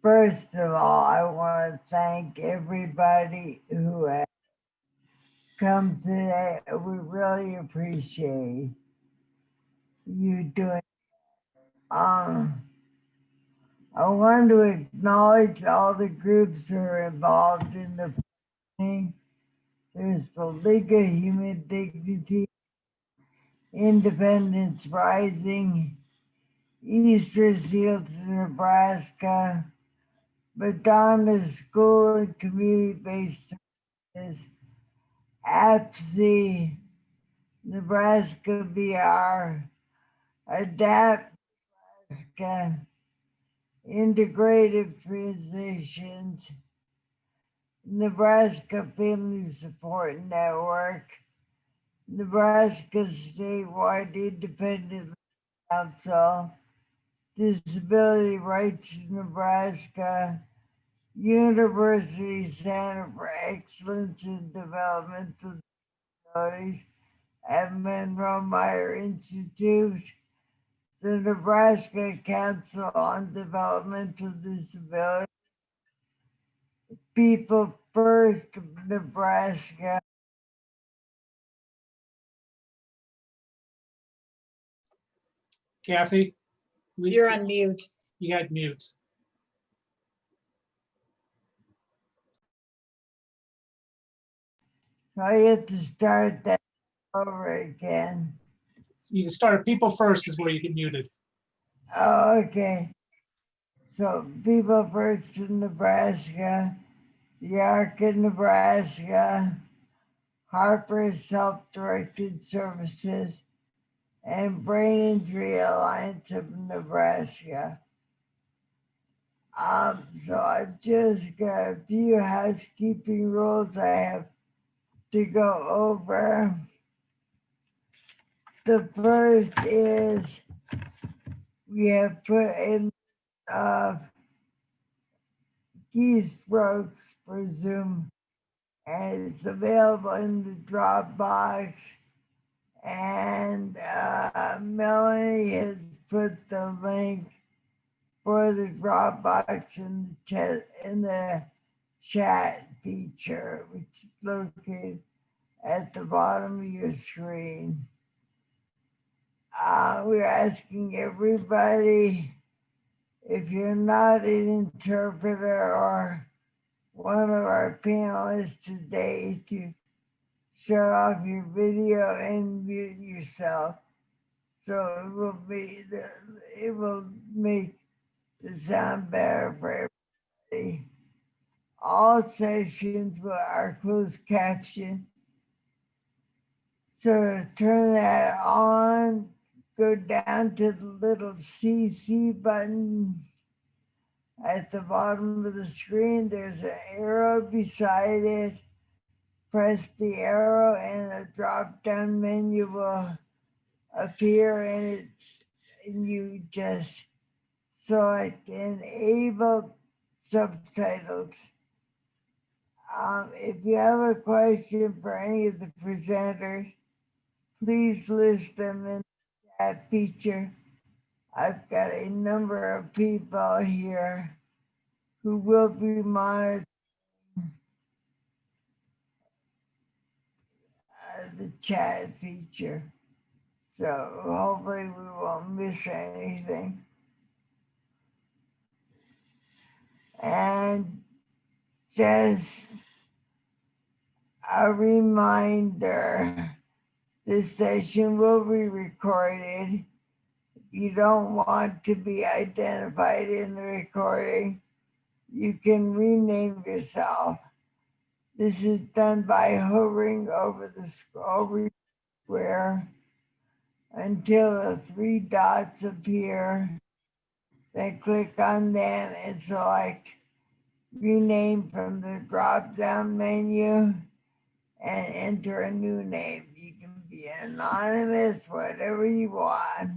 First of all, I want to thank everybody who has come today. We really appreciate you doing. I want to acknowledge all the groups who are involved in the planning. There's the League of Human Dignity, Independence Rising, Easter Seals Nebraska, Madonna School and Community-Based Services, APSI, Nebraska VR, Adapt Nebraska, Integrative Transitions, Nebraska Family Support Network, Nebraska Statewide Independent Council, Disability Rights Nebraska, University Center for Excellence in Developmental Disabilities at Munroe-Meyer Institute, the Nebraska Council on Developmental Disabilities, People First of Nebraska. Kathy? You're on mute. You got mute. So I have to start that over again. You can start People First is where you get muted. Oh, okay. So People First in Nebraska, Yarka, Nebraska, Harper Self-Directed Services, and Brain Injury Alliance of Nebraska. So I've just got a few housekeeping rules I have to go over. The first is we have put in keystrokes for Zoom, and it's available in the Dropbox. And Melanie has put the link for the Dropbox in the chat feature, which is located at the bottom of your screen. We're asking everybody, if you're not an interpreter or one of our panelists today, to shut off your video and mute yourself, so it will make the sound better for everybody. All sessions are closed caption. So to turn that on, go down to the little CC button at the bottom of the screen. There's an arrow beside it. Press the arrow and a drop-down menu will appear, and you just select Enable Subtitles. If you have a question for any of the presenters, please list them in that feature. I've got a number of people here who will be monitoring the chat feature. So hopefully we won't miss anything. And just a reminder, this session will be recorded. If you don't want to be identified in the recording, you can rename yourself. This is done by hovering over the square until the three dots appear. Then click on them and select rename from the drop-down menu and enter a new name. You can be anonymous, whatever you want.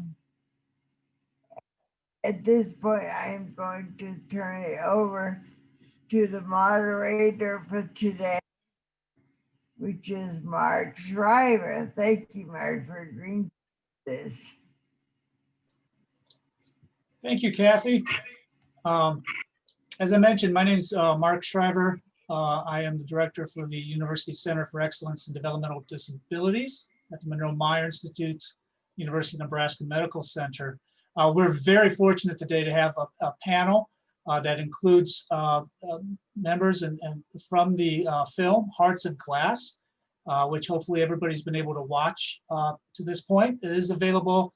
At this point, I am going to turn it over to the moderator for today, which is Mark Shriver. Thank you, Mark, for agreeing to this. Thank you, Kathy. As I mentioned, my name is Mark Shriver. I am the director for the University Center for Excellence in Developmental Disabilities at the Munroe-Meyer Institute, University of Nebraska Medical Center. We're very fortunate today to have a panel that includes members and from the film Hearts of Glass, which hopefully everybody's been able to watch to this point. It is available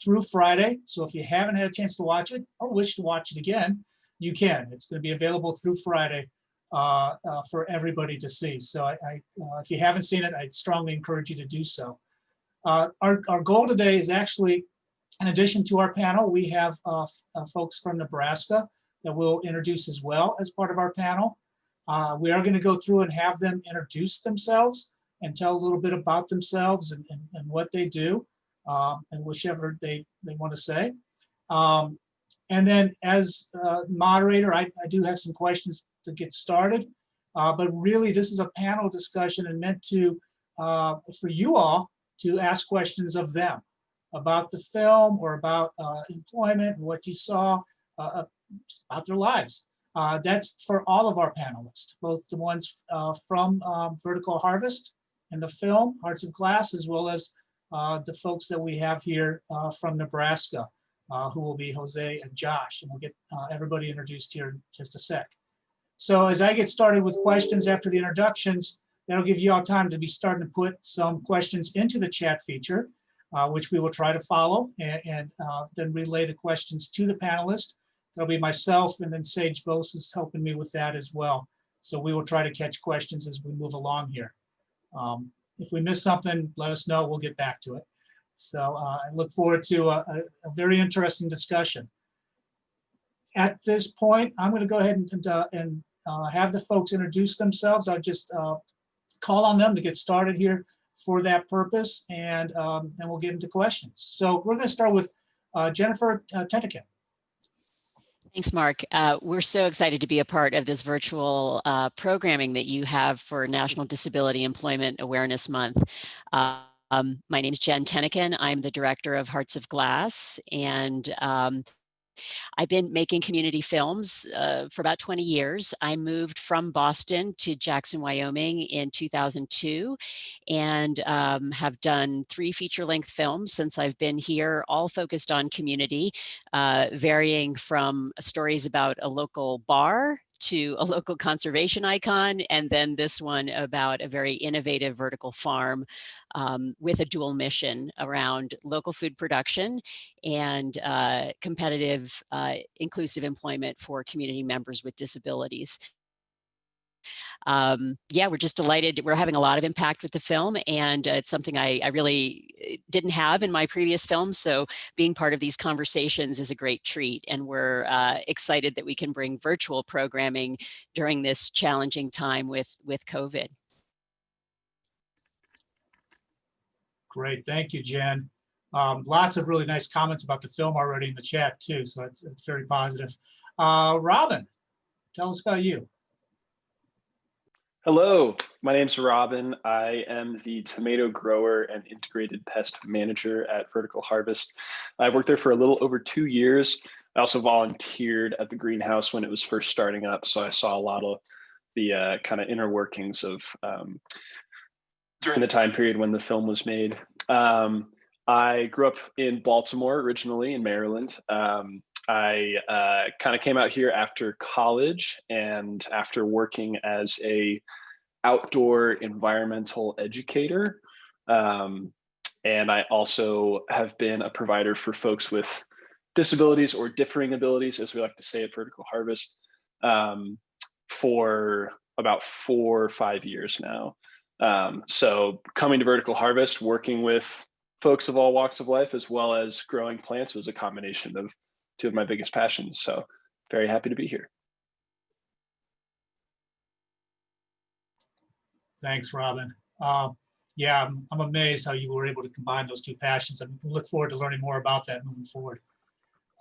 through Friday. So if you haven't had a chance to watch it or wish to watch it again, you can. It's going to be available through Friday for everybody to see. So if you haven't seen it, I strongly encourage you to do so. Our goal today is actually, in addition to our panel, we have folks from Nebraska that we'll introduce as well as part of our panel. We are going to go through and have them introduce themselves and tell a little bit about themselves and what they do and whichever they want to say. And then as moderator, I do have some questions to get started, but really this is a panel discussion and meant to, for you all to ask questions of them about the film or about employment, what you saw, about their lives. That's for all of our panelists, both the ones from Vertical Harvest and the film, Hearts of Glass, as well as the folks that we have here from Nebraska, who will be Jose and Josh. And we'll get everybody introduced here in just a sec. So as I get started with questions after the introductions, that'll give you all time to be starting to put some questions into the chat feature, which we will try to follow and then relay the questions to the panelists. That'll be myself, and then Sage Vos is helping me with that as well. So we will try to catch questions as we move along here. If we miss something, let us know, we'll get back to it. So I look forward to a very interesting discussion. At this point, I'm going to go ahead and have the folks introduce themselves. I'll just call on them to get started here for that purpose, and then we'll get into questions. So we're going to start with Jennifer Tennican. Thanks, Mark. We're so excited to be a part of this virtual programming that you have for National Disability Employment Awareness Month. My name is Jen Tennican. I'm the director of Hearts of Glass, and I've been making community films for about 20 years. I moved from Boston to Jackson, Wyoming in 2002 and have done 3 feature-length films since I've been here, all focused on community, varying from stories about a local bar to a local conservation icon, and then this one about a very innovative vertical farm with a dual mission around local food production and competitive, inclusive employment for community members with disabilities. Yeah, we're just delighted. We're having a lot of impact with the film, and it's something I really didn't have in my previous films. So being part of these conversations is a great treat, and we're excited that we can bring virtual programming during this challenging time with COVID. Great, thank you, Jen. Lots of really nice comments about the film already in the chat too, so it's very positive. Robin, tell us about you. Hello, my name's Robin. I am the tomato grower and integrated pest manager at Vertical Harvest. I worked there for a little over 2 years. I also volunteered at the greenhouse when it was first starting up, so I saw a lot of the kind of inner workings of during the time period when the film was made. I grew up in Baltimore originally, in Maryland. I kind of came out here after college and after working as a outdoor environmental educator. And I also have been a provider for folks with disabilities or differing abilities, as we like to say at Vertical Harvest, for about 4 or 5 years now. So coming to Vertical Harvest, working with folks of all walks of life, as well as growing plants, was a combination of 2 of my biggest passions. So very happy to be here. Thanks, Robin. Yeah, I'm amazed how you were able to combine those 2 passions. I look forward to learning more about that moving forward.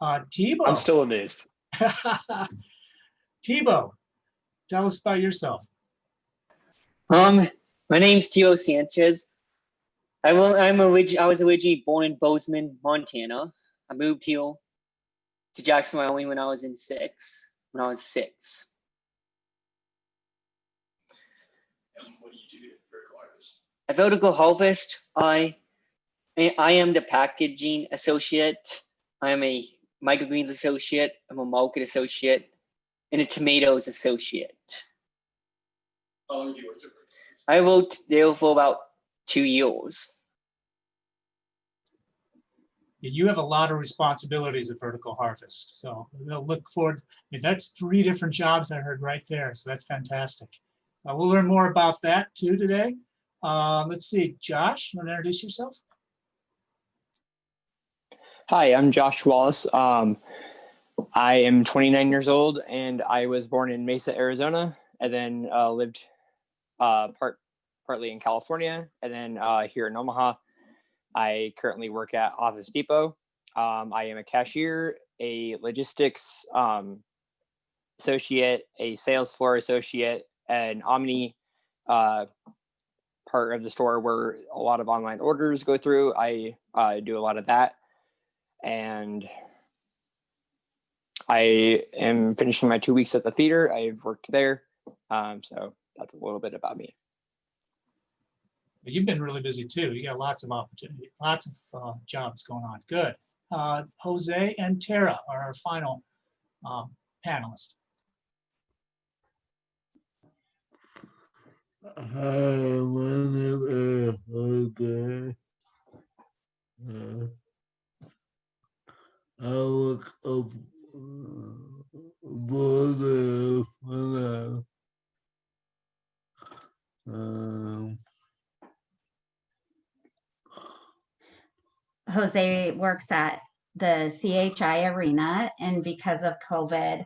Thibaud. I'm still amazed. Thibaud, tell us about yourself. My name's Thibaud Sanchez. I was originally born in Bozeman, Montana. I moved here to Jackson, Wyoming when I was in 6th when I was 6. What do you do at Vertical Harvest? At Vertical Harvest, I am the packaging associate. I'm a microgreens associate. I'm a market associate, and a tomatoes associate. How long have you worked at Vertical Harvest? I worked there for about 2 years. You have a lot of responsibilities at Vertical Harvest, so we'll look forward. I mean, that's 3 different jobs I heard right there, so that's fantastic. We'll learn more about that too today. Let's see, Josh, you want to introduce yourself? Hi, I'm Josh Wallace. I am 29 years old, and I was born in Mesa, Arizona, and then lived partly in California, and then here in Omaha. I currently work at Office Depot. I am a cashier, a logistics associate, a sales floor associate, an Omni part of the store where a lot of online orders go through. I do a lot of that. And I am finishing my 2 weeks at the theater. I've worked there. So that's a little bit about me. You've been really busy too. You got lots of opportunity, lots of jobs going on. Good. Jose and Tara are our final panelists. Hi, my name is Jose. I work up border for Jose works at the CHI Arena, and because of COVID,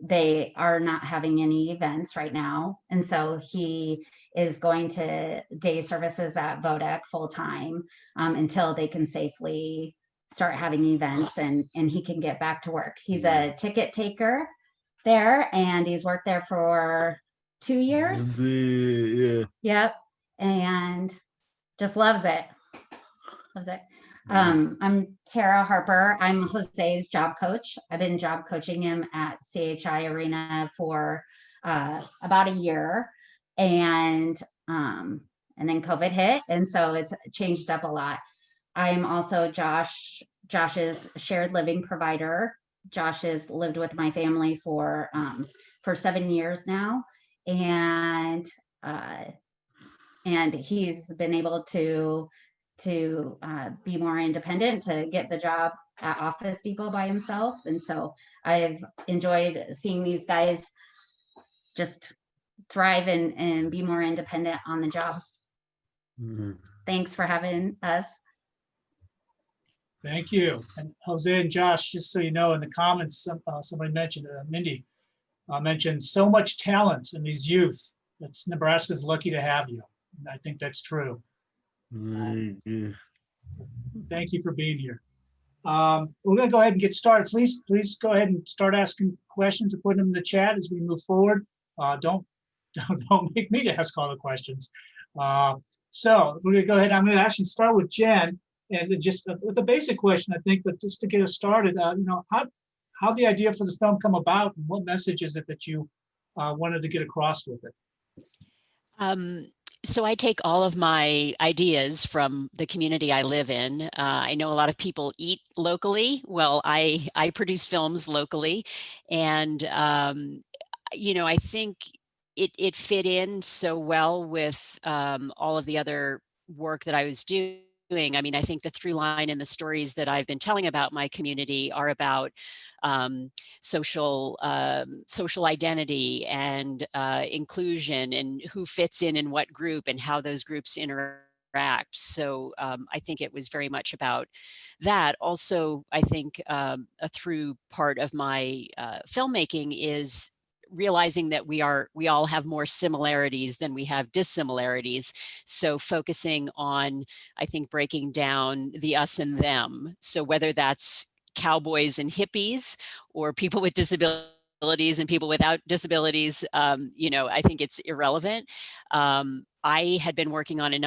they are not having any events right now. And so he is going to day services at Vodek full time until they can safely start having events and he can get back to work. He's a ticket taker there, and he's worked there for 2 years. yeah. Yep. And just loves it. Loves it. I'm Tara Harper. I'm Jose's job coach. I've been job coaching him at CHI Arena for about a year, and then COVID hit, and so it's changed up a lot. I'm also Josh's shared living provider. Josh has lived with my family for 7 years now, and he's been able to be more independent, to get the job at Office Depot by himself. And so I've enjoyed seeing these guys just thrive and be more independent on the job. Thanks for having us. Thank you. And Jose and Josh, just so you know, in the comments, somebody mentioned, Mindy mentioned so much talent in these youth. That's Nebraska's lucky to have you. And I think that's true. Thank you for being here. We're going to go ahead and get started. Please go ahead and start asking questions or put them in the chat as we move forward. Don't make me to ask all the questions. So we're going to go ahead. I'm going to actually start with Jen, and just with a basic question, I think, but just to get us started, how the idea for the film come about, and what message is it that you wanted to get across with it? So I take all of my ideas from the community I live in. I know a lot of people eat locally. Well, I produce films locally, and I think it fit in so well with all of the other work that I was doing. I mean, I think the through line in the stories that I've been telling about my community are about social identity and inclusion, and who fits in what group and how those groups interact. So I think it was very much about that. Also, I think a through part of my filmmaking is realizing that we all have more similarities than we have dissimilarities. So focusing on, I think, breaking down the us and them. So whether that's cowboys and hippies, or people with disabilities and people without disabilities, I think it's irrelevant. I had been working on a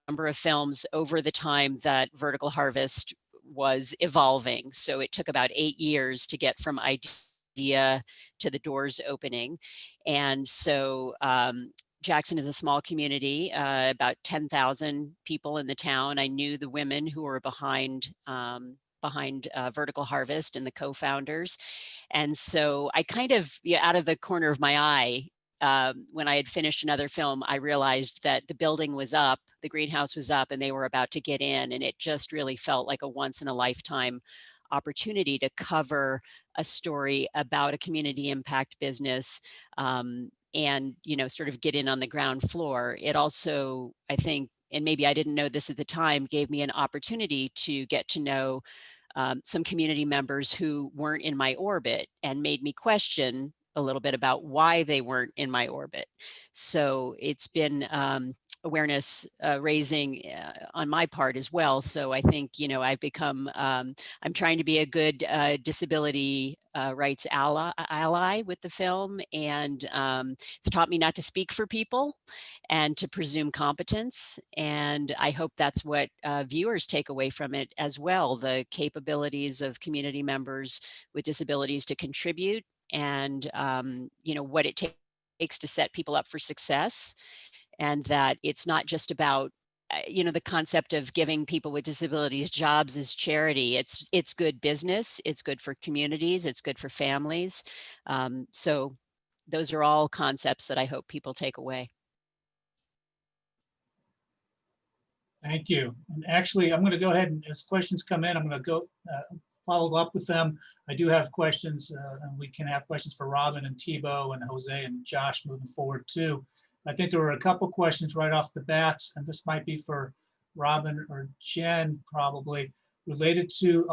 number of films over the time that Vertical Harvest was evolving. So it took about 8 years to get from idea idea to the doors opening. And so Jackson is a small community, about 10,000 people in the town. I knew the women who were behind Vertical Harvest and the co-founders. And so I kind of, out of the corner of my eye, when I had finished another film, I realized that the building was up, the greenhouse was up, and they were about to get in. And it just really felt like a once in a lifetime opportunity to cover a story about a community impact business, and, sort of get in on the ground floor. It also, I think, and maybe I didn't know this at the time, gave me an opportunity to get to know some community members who weren't in my orbit, and made me question a little bit about why they weren't in my orbit. So it's been awareness raising on my part as well. So I think, I've become, I'm trying to be a good disability rights ally with the film. And it's taught me not to speak for people and to presume competence. And I hope that's what viewers take away from it as well, the capabilities of community members with disabilities to contribute, and what it takes to set people up for success. And that it's not just about the concept of giving people with disabilities jobs as charity. It's good business, it's good for communities, it's good for families. So those are all concepts that I hope people take away. Thank you. And actually, I'm going to go ahead and, as questions come in, I'm going to go follow up with them. I do have questions, and we can have questions for Robin and Thibaud and Jose and Josh moving forward too. I think there were a couple questions right off the bat, and this might be for Robin or Jen probably, related to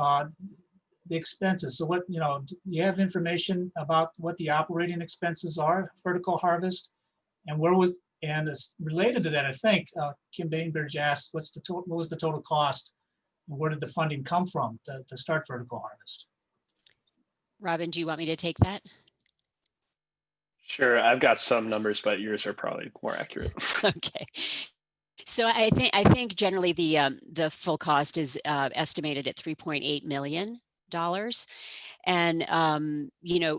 the expenses. So what, do you have information about what the operating expenses are, Vertical Harvest? And and it's related to that, I think, Kim Bainbridge asked, what was the total cost, and where did the funding come from to start Vertical Harvest? Robin, do you want me to take that? Sure, I've got some numbers, but yours are probably more accurate. Okay. So I think generally the full cost is estimated at $3.8 million. And,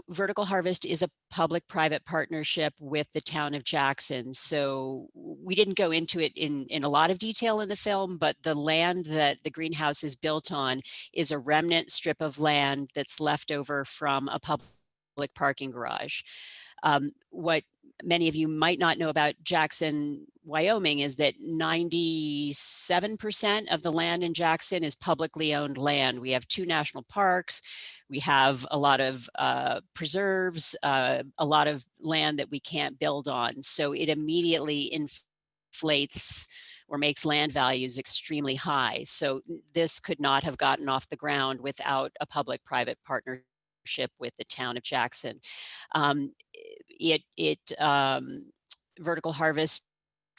Vertical Harvest is a public-private partnership with the town of Jackson. So we didn't go into it in a lot of detail in the film, but the land that the greenhouse is built on is a remnant strip of land that's left over from a public parking garage. What many of you might not know about Jackson, Wyoming, is that 97% of the land in Jackson is publicly owned land. We have 2 national parks. We have a lot of preserves, a lot of land that we can't build on. So it immediately inflates or makes land values extremely high. So this could not have gotten off the ground without a public-private partnership with the town of Jackson. Vertical Harvest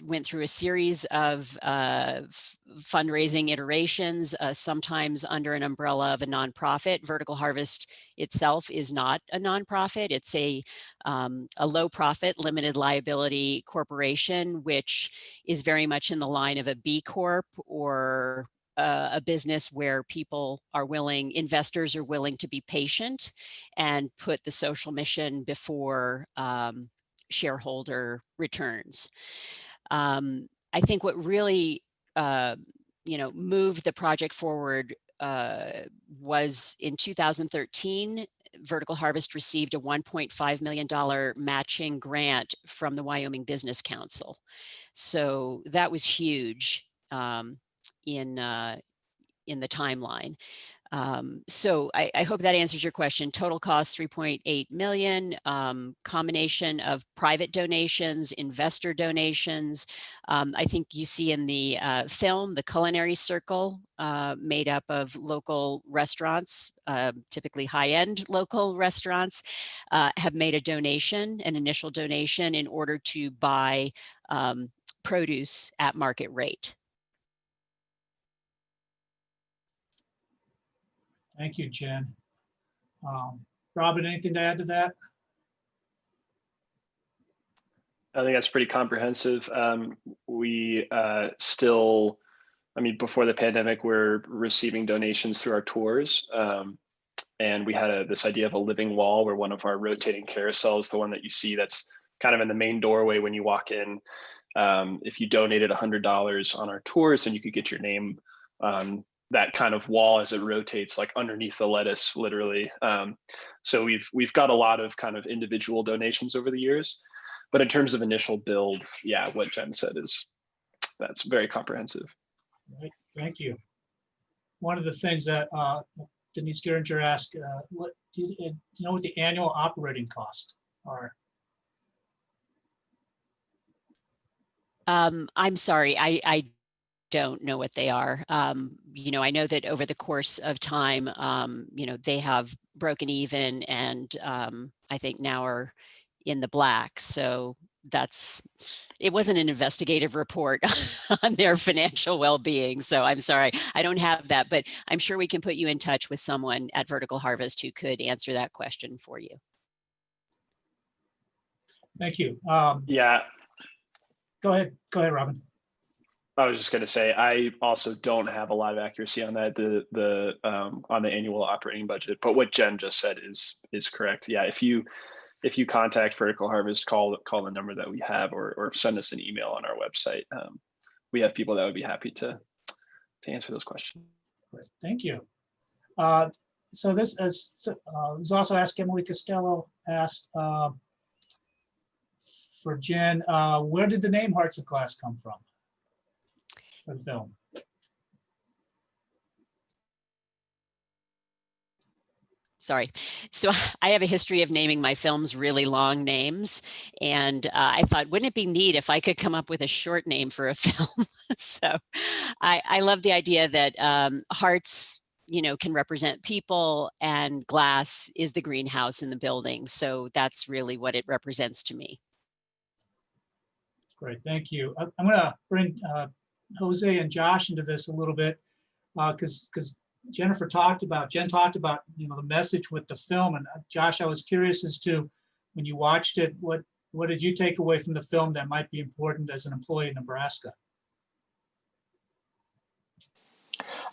went through a series of fundraising iterations, sometimes under an umbrella of a nonprofit. Vertical Harvest itself is not a nonprofit. It's a low profit, limited liability corporation, which is very much in the line of a B Corp or a business where investors are willing to be patient and put the social mission before shareholder returns. I think what really, moved the project forward was in 2013, Vertical Harvest received a $1.5 million matching grant from the Wyoming Business Council. So that was huge in the timeline. So I hope that answers your question. Total cost $3.8 million, combination of private donations, investor donations. I think you see in the film, the culinary circle made up of local restaurants, typically high-end local restaurants, have made a donation, an initial donation, in order to buy produce at market rate. Thank you, Jen. Robin, anything to add to that? I think that's pretty comprehensive. We still, before the pandemic, we're receiving donations through our tours. And we had this idea of a living wall where one of our rotating carousels, the one that you see that's kind of in the main doorway when you walk in, if you donated $100 on our tours, then you could get your name on that kind of wall as it rotates, like underneath the lettuce, literally. So we've got a lot of kind of individual donations over the years, but in terms of initial build, yeah, what Jen said that's very comprehensive. Right. Thank you. One of the things that Denise Geringer asked, what do you know what the annual operating costs are? I'm sorry, I don't know what they are. You know, I know that over the course of time, you know, they have broken even and I think now are in the black. So it wasn't an investigative report on their financial well-being. So I'm sorry, I don't have that, but I'm sure we can put you in touch with someone at Vertical Harvest who could answer that question for you. Thank you. Yeah. Go ahead, Robin. I was just going to say, I also don't have a lot of accuracy on that, on the annual operating budget, but what Jen just said is correct. Yeah, if you contact Vertical Harvest, call the number that we have, or send us an email on our website. We have people that would be happy to answer those questions. Great, thank you. So this was also asked, Emily Costello asked for Jen, where did the name Hearts of Glass come from for the film? Sorry. So I have a history of naming my films really long names. And I thought, wouldn't it be neat if I could come up with a short name for a film? So I love the idea that hearts, you know, can represent people and glass is the greenhouse in the building. So that's really what it represents to me. Great, thank you. I'm going to bring Jose and Josh into this a little bit because Jen talked about, you know, the message with the film. And Josh, I was curious as to, when you watched it, what did you take away from the film that might be important as an employee in Nebraska?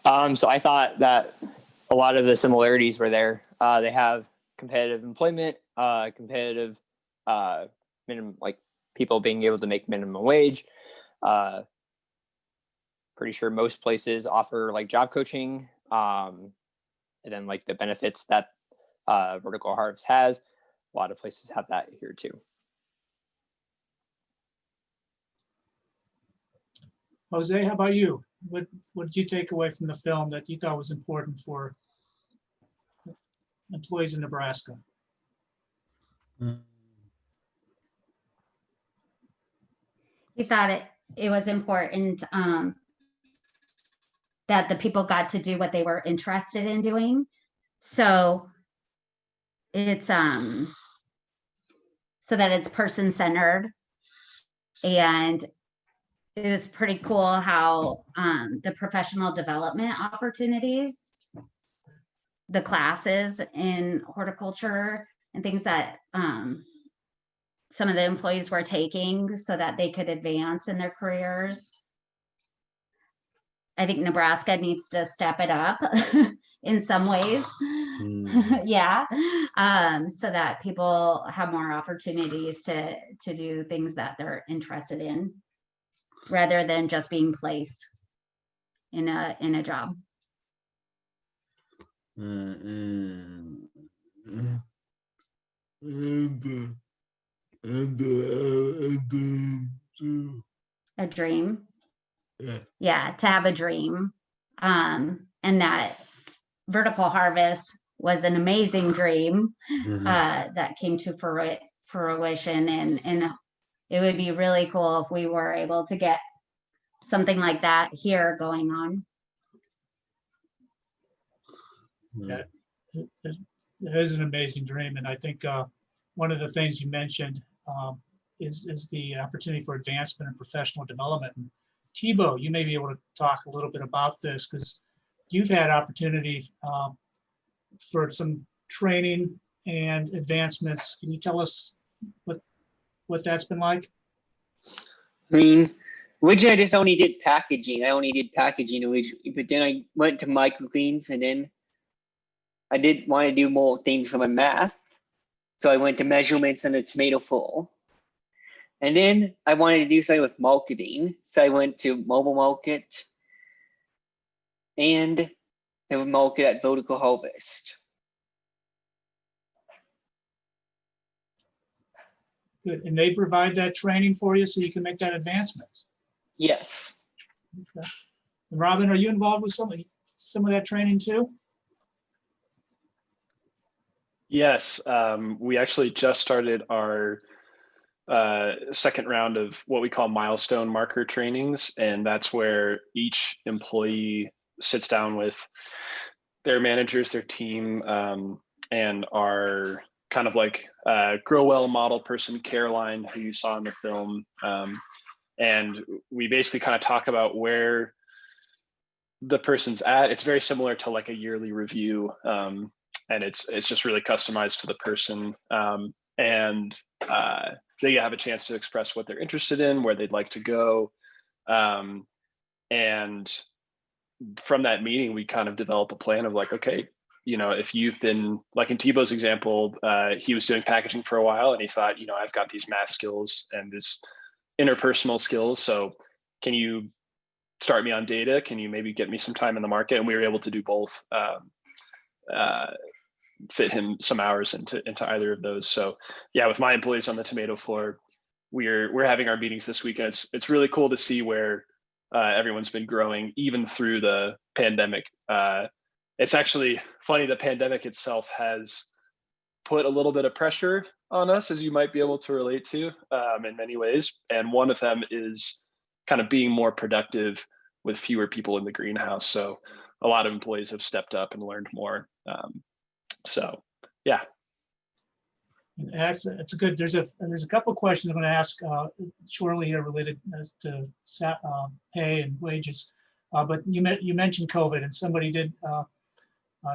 So I thought that a lot of the similarities were there. They have competitive employment, competitive minimum, like people being able to make minimum wage. Pretty sure most places offer like job coaching. And then like the benefits that Vertical Harvest has, a lot of places have that here too. Jose, how about you? What did you take away from the film that you thought was important for employees in Nebraska? He thought it was important that the people got to do what they were interested in doing. So it's so that it's person-centered. And it was pretty cool how the professional development opportunities, the classes in horticulture and things that some of the employees were taking so that they could advance in their careers. I think Nebraska needs to step it up in some ways. Yeah. So that people have more opportunities to do things that they're interested in rather than just being placed in a job. A dream. Yeah, to have a dream. And that Vertical Harvest was an amazing dream that came to fruition, and it would be really cool if we were able to get something like that here going on. Yeah, it is an amazing dream, and I think one of the things you mentioned is the opportunity for advancement and professional development. And Thibaud, you may be able to talk a little bit about this because you've had opportunity for some training and advancements. Can you tell us what that's been like? I mean, originally I just only did packaging. But then I went to microgreens, and then I did want to do more things for my math. So I went to measurements in a tomato full. And then I wanted to do something with marketing. So I went to mobile market and have a market at Vertical Harvest. Good. And they provide that training for you so you can make that advancement. Yes. Okay. And Robin, are you involved with some of that training too? Yes, we actually just started our second round of what we call milestone marker trainings. And that's where each employee sits down with their managers, their team, and our kind of like Grow Well model person, Caroline, who you saw in the film. And we basically kind of talk about where the person's at. It's very similar to like a yearly review. And it's just really customized to the person. And they have a chance to express what they're interested in, where they'd like to go. And from that meeting, we kind of develop a plan of like, okay, you know, if you've been, like in Thibaud's example, he was doing packaging for a while and he thought, you know, I've got these math skills and this interpersonal skills. So can you start me on data? Can you maybe get me some time in the market? And we were able to do both, fit him some hours into either of those. So yeah, with my employees on the tomato floor, we're having our meetings this week, and it's really cool to see where everyone's been growing even through the pandemic. It's actually funny, the pandemic itself has put a little bit of pressure on us, as you might be able to relate to, in many ways. And one of them is kind of being more productive with fewer people in the greenhouse. So a lot of employees have stepped up and learned more. So yeah. It's a good. There's a couple of questions I'm going to ask shortly here related to pay and wages. But you mentioned COVID, and somebody did.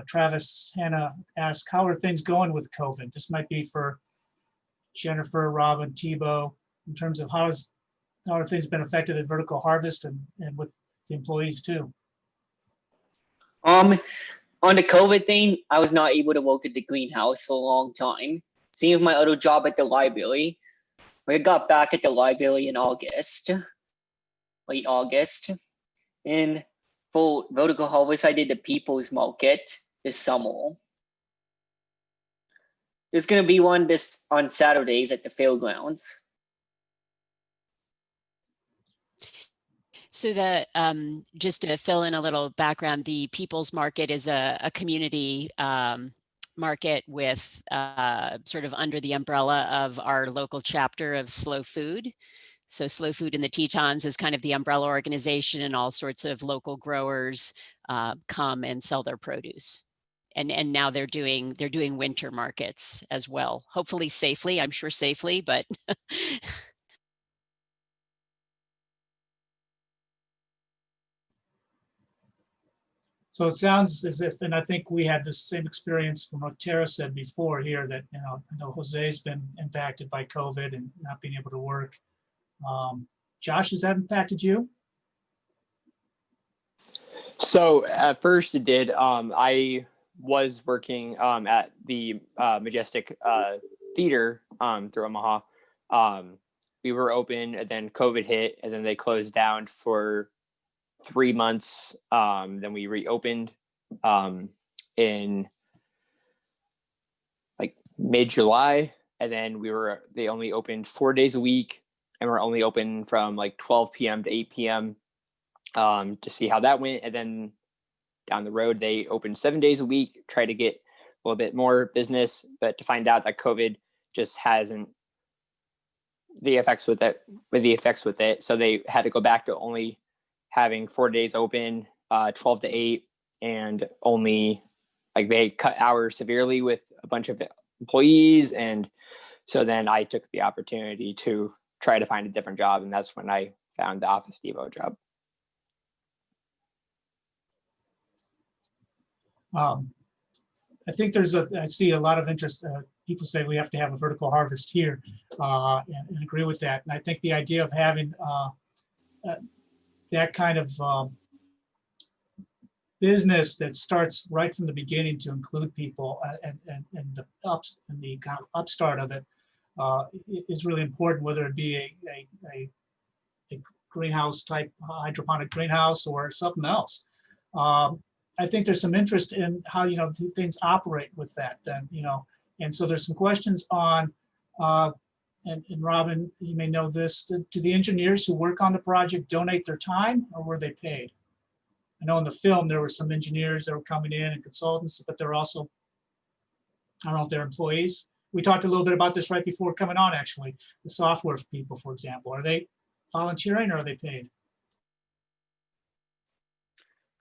Travis Hannah asked, "How are things going with COVID?" This might be for Jennifer, Robin, Thibaud, in terms of how have things been affected at Vertical Harvest and with the employees too. On the COVID thing, I was not able to work at the greenhouse for a long time. Same with my other job at the library. I got back at the library in August, late August. And for Vertical Harvest, I did the People's Market this summer. There's gonna be one on Saturdays at the fairgrounds. So that just to fill in a little background, the People's Market is a community market with sort of under the umbrella of our local chapter of Slow Food. So Slow Food in the Tetons is kind of the umbrella organization, and all sorts of local growers come and sell their produce. And now they're doing winter markets as well, hopefully safely, I'm sure safely, but So it sounds as if, and I think we had the same experience from what Tara said before here, that I know Jose's been impacted by COVID and not being able to work. Josh, has that impacted you? So at first it did. I was working at the Majestic Theater through Omaha. We were open, and then COVID hit, and then they closed down for 3 months. Then we reopened in like mid-July, and then they only opened 4 days a week, and we're only open from like 12 p.m. to 8 p.m. To see how that went. And then down the road, they opened 7 days a week, try to get a little bit more business, but to find out that COVID just hasn't the effects with it. So they had to go back to only having 4 days open, 12 to 8, and only like they cut hours severely with a bunch of employees. And so then I took the opportunity to try to find a different job. And that's when I found the Office Depot job. I think I see a lot of interest. People say we have to have a vertical harvest here, and agree with that. And I think the idea of having that kind of business that starts right from the beginning to include people and the kind of upstart of it is really important, whether it be a greenhouse type hydroponic greenhouse or something else. I think there's some interest in how, you know, things operate with that then, you know, and so there's some questions on, and Robin, you may know this, do the engineers who work on the project donate their time or were they paid? I know in the film, there were some engineers that were coming in and consultants, but they're also, I don't know if they're employees. We talked a little bit about this right before coming on, actually. The software people, for example, are they volunteering or are they paid?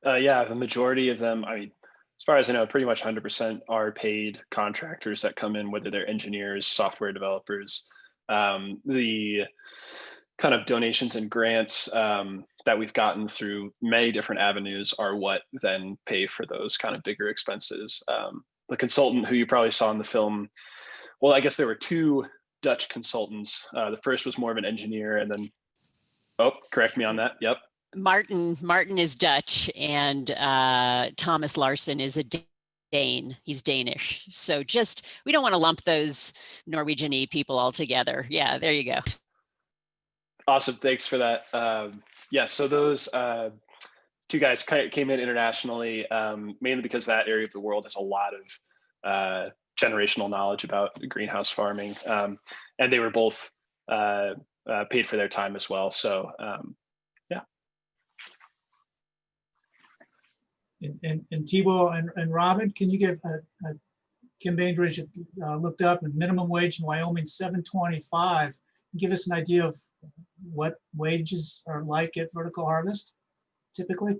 Yeah, the majority of them, I mean, as far as I know, pretty much 100% are paid contractors that come in, whether they're engineers, software developers. The kind of donations and grants that we've gotten through many different avenues are what then pay for those kind of bigger expenses. The consultant who you probably saw in the film, well, I guess there were two Dutch consultants. The first was more of an engineer, and then, oh, correct me on that. Yep. Martin is Dutch, and Thomas Larson is a Dane. He's Danish. So just, we don't want to lump those Norwegian-y people all together. Yeah, there you go. Awesome, thanks for that. Yeah, so those two guys came in internationally, mainly because that area of the world has a lot of generational knowledge about greenhouse farming, and they were both paid for their time as well. So yeah. And Thibaud and Robin, can you give Kim Bainbridge looked up and minimum wage in Wyoming $7.25. Give us an idea of what wages are like at Vertical Harvest typically.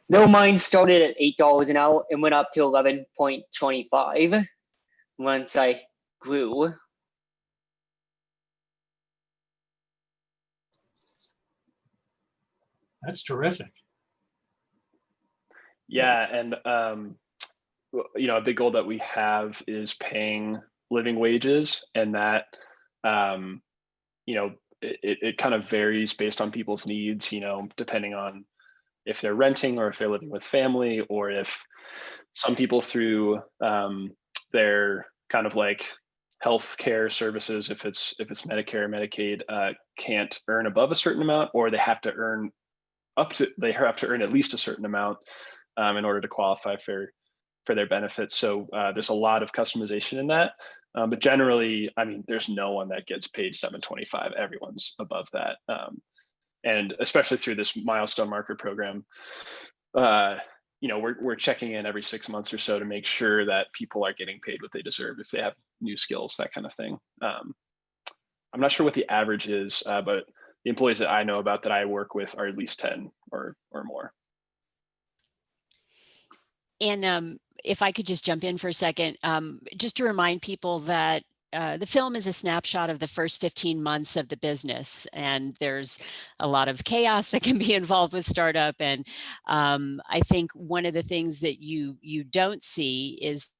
No, mine started at $8 an hour and went up to 11.25 once I grew. That's terrific. Yeah, and you know, a big goal that we have is paying living wages, and that you know, it kind of varies based on people's needs, you know, depending on if they're renting or if they're living with family, or if some people through their kind of like health care services, if it's Medicare or Medicaid, can't earn above a certain amount, or they have to earn at least a certain amount in order to qualify for their benefits. So there's a lot of customization in that. But generally, I mean, there's no one that gets paid $7.25. Everyone's above that. And especially through this milestone marker program, you know, we're checking in every 6 months or so to make sure that people are getting paid what they deserve if they have new skills, that kind of thing. I'm not sure what the average is, but the employees that I know about that I work with are at least 10 or more. And if I could just jump in for a second, just to remind people that the film is a snapshot of the first 15 months of the business, and there's a lot of chaos that can be involved with startup. And I think one of the things that you don't see is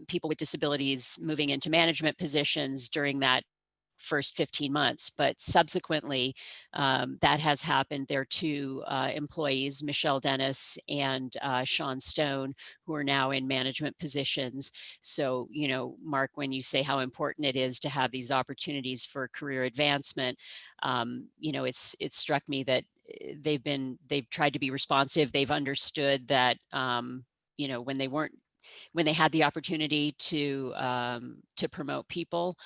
people with disabilities moving into management positions during that first 15 months, but subsequently that has happened. There are two employees, Michelle Dennis and Sean Stone, who are now in management positions. So, you know, Mark, when you say how important it is to have these opportunities for career advancement, you know, it's struck me that they've tried to be responsive. They've understood that, you know, when they had the opportunity to promote people,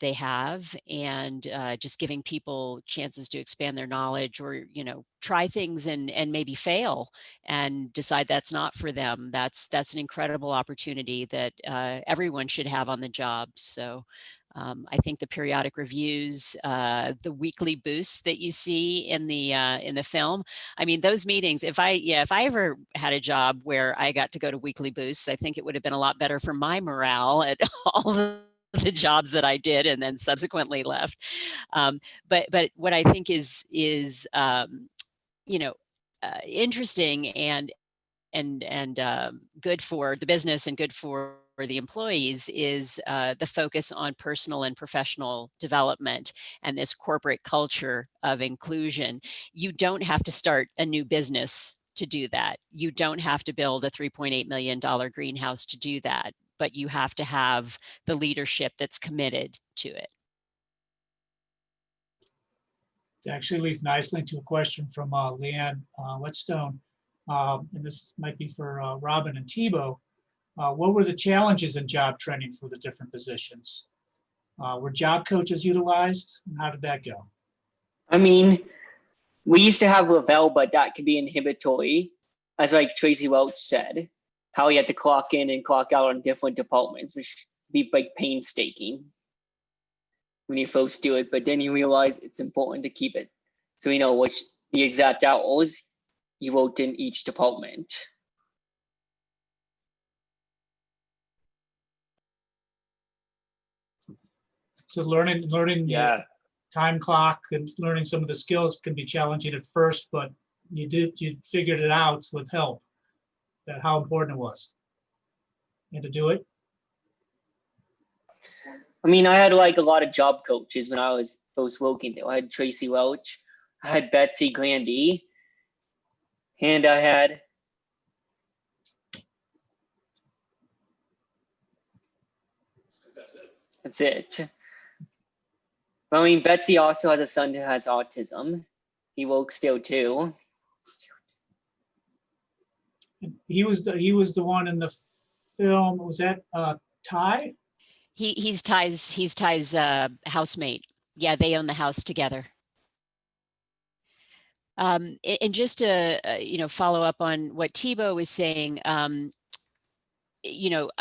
they have, and just giving people chances to expand their knowledge, or, you know, try things and maybe fail and decide that's not for them. That's an incredible opportunity that everyone should have on the job. So I think the periodic reviews, the weekly boosts that you see in the film, I mean, those meetings, if I ever had a job where I got to go to weekly boosts, I think it would have been a lot better for my morale at all the jobs that I did and then subsequently left. But what I think is you know, interesting and good for the business and good for the employees is the focus on personal and professional development and this corporate culture of inclusion. You don't have to start a new business to do that. You don't have to build a $3.8 million greenhouse to do that, but you have to have the leadership that's committed to it. It actually leads nicely to a question from Leanne Whetstone. And this might be for Robin and Thibaud. What were the challenges in job training for the different positions? Were job coaches utilized? And how did that go? I mean, we used to have Lavelle, but that could be inhibitory, as like Tracy Welch said, how you had to clock in and clock out on different departments, which be like painstaking when you first do it, but then you realize it's important to keep it so you know which the exact hours you worked in each department. So learning Yeah. the time clock and learning some of the skills can be challenging at first, but you figured it out with help, that how important it was. And to do it. I mean, I had like a lot of job coaches when I was first working there. I had Tracy Welch, I had Betsy Grandy, and I had that's it. But I mean, Betsy also has a son who has autism. He works there too. He was the one in the film. Was that Ty? He's Ty's housemate. Yeah, they own the house together. And just to follow up on what Thibaud was saying,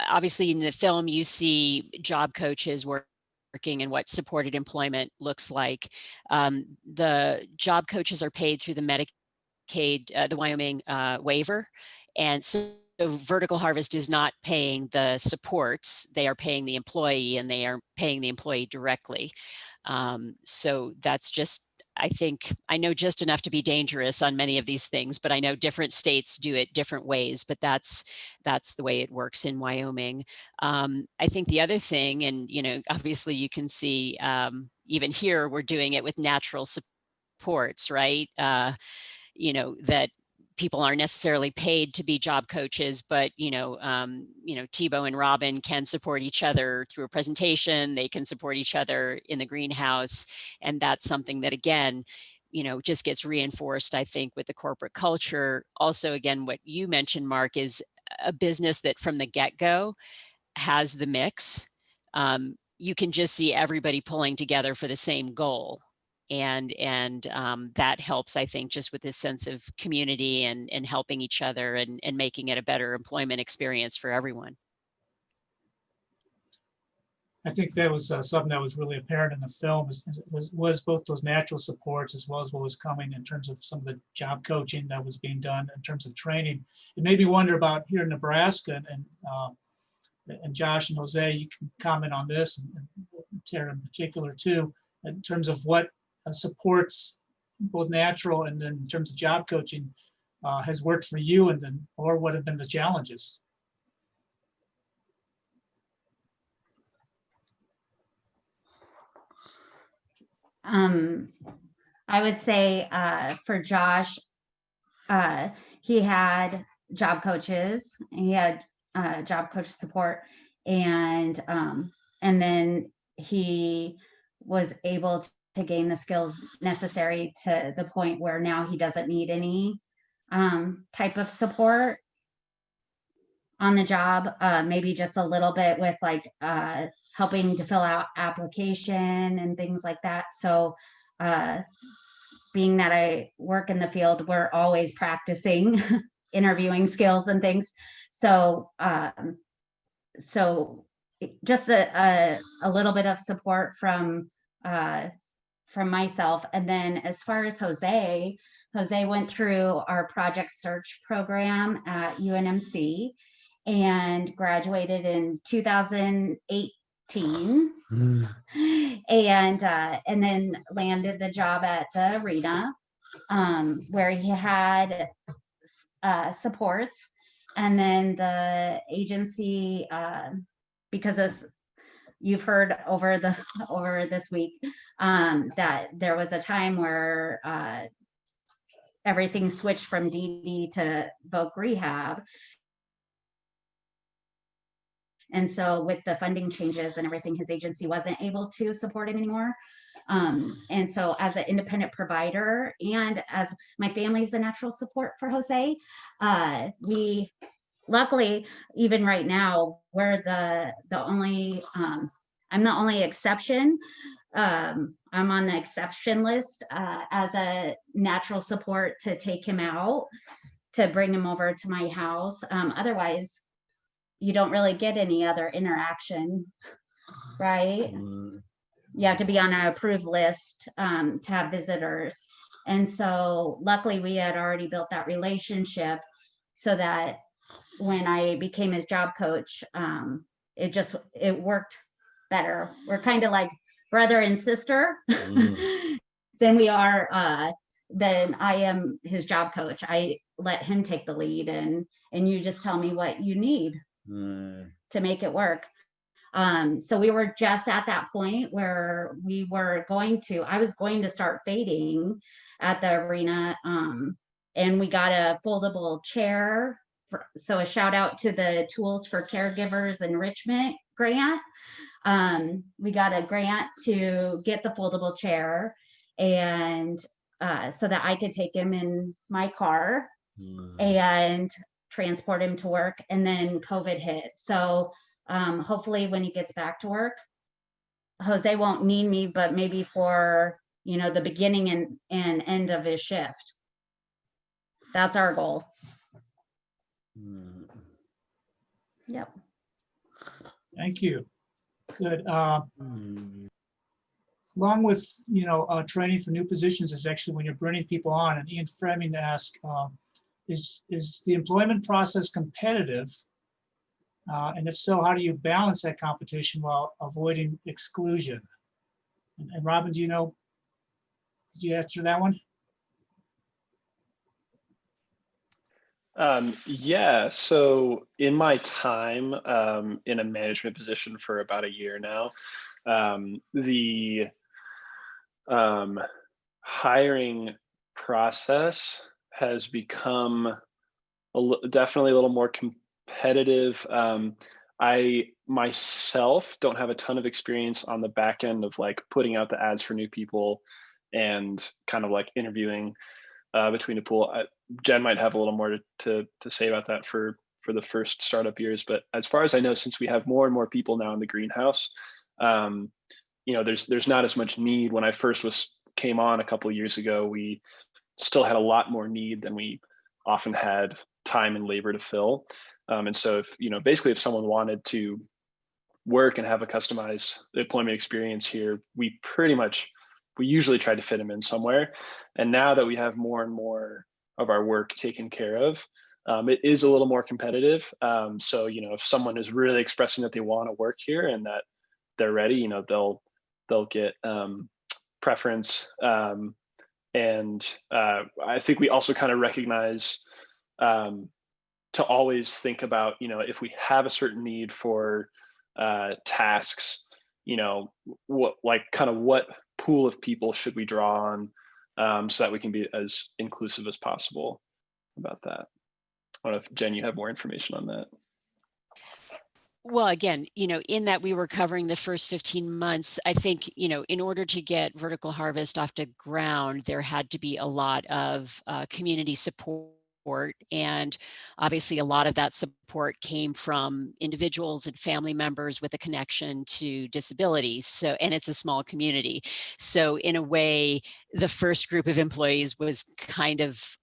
obviously in the film you see job coaches working and what supported employment looks like. The job coaches are paid through the Medicaid, the Wyoming waiver, and so Vertical Harvest is not paying the supports, they are paying the employee, and they are paying the employee directly. So that's just, I think, I know just enough to be dangerous on many of these things, but I know different states do it different ways, but that's the way it works in Wyoming. I think the other thing, and obviously you can see even here, we're doing it with natural supports, right? That people aren't necessarily paid to be job coaches, but Thibaud and Robin can support each other through a presentation. They can support each other in the greenhouse, and that's something that again, just gets reinforced, I think, with the corporate culture. Also, again, what you mentioned, Mark, is a business that from the get-go has the mix. You can just see everybody pulling together for the same goal. And that helps, I think, just with this sense of community and helping each other and making it a better employment experience for everyone. I think that was something that was really apparent in the film was both those natural supports as well as what was coming in terms of some of the job coaching that was being done in terms of training. It made me wonder about here in Nebraska, and Josh and Jose, you can comment on this, and Tara in particular too, in terms of what supports both natural and then in terms of job coaching has worked for you, and then or what have been the challenges. I would say for Josh, he had job coaches, he had job coach support, and then he was able to gain the skills necessary to the point where now he doesn't need any type of support on the job, maybe just a little bit with like helping to fill out application and things like that. So being that I work in the field, we're always practicing interviewing skills and things. So just a little bit of support from myself. And then as far as Jose went through our project search program at UNMC and graduated in 2018 and then landed the job at the arena where he had supports, And then the agency, because you've heard over this week, that there was a time where everything switched from DD to voc rehab. And so with the funding changes and everything, his agency wasn't able to support him anymore. And so as an independent provider, and as my family's the natural support for Jose, we luckily, even right now, we're the only, I'm the only exception. I'm on the exception list as a natural support to take him out, to bring him over to my house. Otherwise, you don't really get any other interaction, right? You have to be on an approved list to have visitors. And so luckily we had already built that relationship so that when I became his job coach, it worked better. We're kind of like brother and sister. Then we are, then I am his job coach. I let him take the lead, and you just tell me what you need to make it work. So we were just at that point where I was going to start fading at the arena, and we got a foldable chair. So a shout out to the Tools for Caregivers Enrichment grant. We got a grant to get the foldable chair, and so that I could take him in my car and transport him to work. And then COVID hit. So hopefully when he gets back to work, Jose won't need me, but maybe for, the beginning and end of his shift. That's our goal. Yep. Thank you. Good. Along with, training for new positions is actually when you're bringing people on. And Ian Fleming asked, is the employment process competitive? And if so, how do you balance that competition while avoiding exclusion? And Robin, did you answer that one? Yeah, so in my time in a management position for about a year now, the hiring process has become definitely a little more competitive. I myself don't have a ton of experience on the back end of like putting out the ads for new people and kind of like interviewing between the pool. Jen might have a little more to say about that for the first startup years. But as far as I know, since we have more and more people now in the greenhouse, there's not as much need. When I first came on a couple of years ago, we still had a lot more need than we often had time and labor to fill. And so if someone wanted to work and have a customized employment experience here, we usually try to fit them in somewhere. And now that we have more and more of our work taken care of, it is a little more competitive. So, if someone is really expressing that they want to work here and that they're ready, they'll get preference. And I think we also kind of recognize to always think about, if we have a certain need for tasks, what pool of people should we draw on so that we can be as inclusive as possible about that. I don't know if Jen, you have more information on that. Well, again, in that we were covering the first 15 months, I think, in order to get Vertical Harvest off the ground, there had to be a lot of community support. And obviously a lot of that support came from individuals and family members with a connection to disabilities. So, and it's a small community. So in a way, the first group of employees was kind of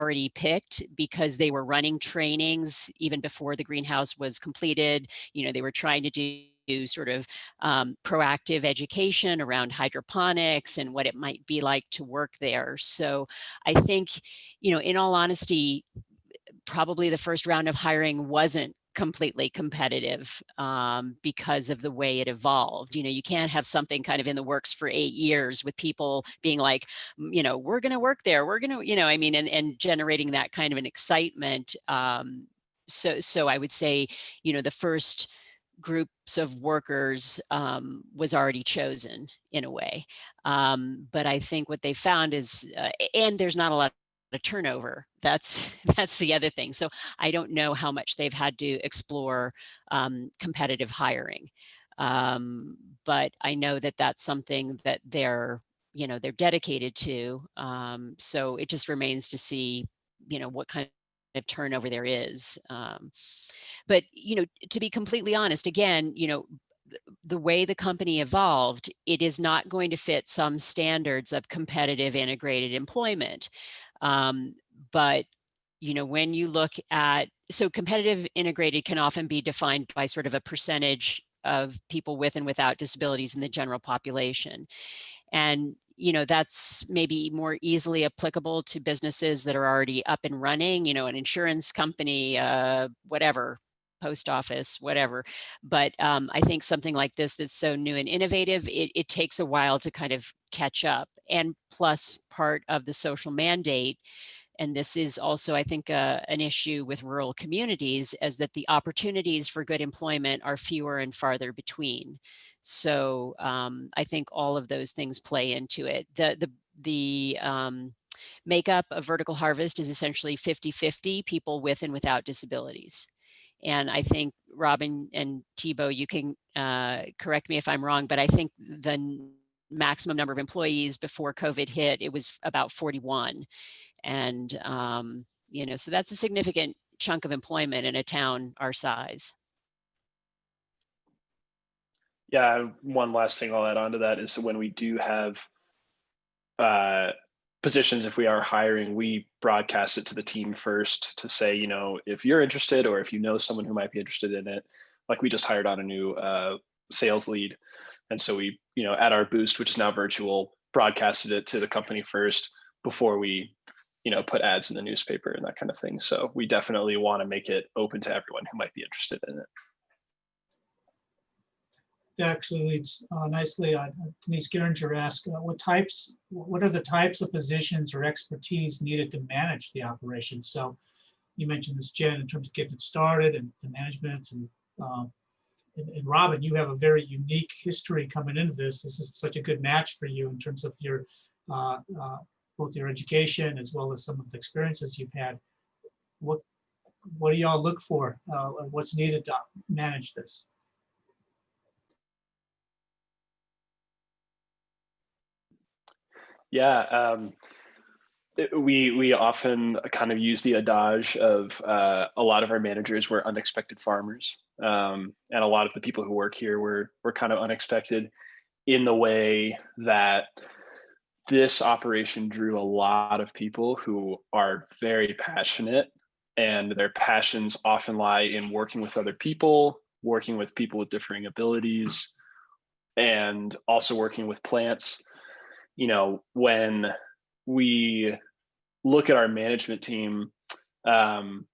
already picked because they were running trainings even before the greenhouse was completed. They were trying to do sort of proactive education around hydroponics and what it might be like to work there. So I think, in all honesty, probably the first round of hiring wasn't completely competitive because of the way it evolved. You know, you can't have something kind of in the works for 8 years with people being like, you know, we're going to work there. We're going to, you know, I mean, and generating that kind of an excitement. So I would say, you know, the first groups of workers was already chosen in a way. But I think what they found is, and there's not a lot of turnover. That's the other thing. So I don't know how much they've had to explore competitive hiring. But I know that that's something that they're dedicated to. So it just remains to see, you know, what kind of turnover there is. But, you know, to be completely honest, again, you know, the way the company evolved, it is not going to fit some standards of competitive integrated employment. But, you know, when you look at, so competitive integrated can often be defined by sort of a percentage of people with and without disabilities in the general population. And, you know, that's maybe more easily applicable to businesses that are already up and running, you know, an insurance company, whatever, post office, whatever. But I think something like this that's so new and innovative, it takes a while to kind of catch up. And plus part of the social mandate, and this is also, I think, an issue with rural communities, is that the opportunities for good employment are fewer and farther between. So I think all of those things play into it. The makeup of Vertical Harvest is essentially 50-50 people with and without disabilities. And I think Robin and Thibaud, you can correct me if I'm wrong, but I think the maximum number of employees before COVID hit, it was about 41. And, you know, so that's a significant chunk of employment in a town our size. Yeah, one last thing I'll add on to that is when we do have positions, if we are hiring, we broadcast it to the team first to say, you know, if you're interested or if you know someone who might be interested in it. Like we just hired on a new sales lead. And so we, you know, at our boost, which is now virtual, broadcasted it to the company first before we, you know, put ads in the newspaper and that kind of thing. So we definitely want to make it open to everyone who might be interested in it. That actually leads nicely on. Denise Geringer asked, what are the types of positions or expertise needed to manage the operation? So you mentioned this, Jen, in terms of getting it started and the management, and Robin, you have a very unique history coming into this. This is such a good match for you in terms of your both your education as well as some of the experiences you've had. What do y'all look for? What's needed to manage this? Yeah, we often kind of use the adage of a lot of our managers were unexpected farmers, and a lot of the people who work here were kind of unexpected in the way that this operation drew a lot of people who are very passionate, and their passions often lie in working with other people, working with people with differing abilities, and also working with plants. You know, when we look at our management team, especially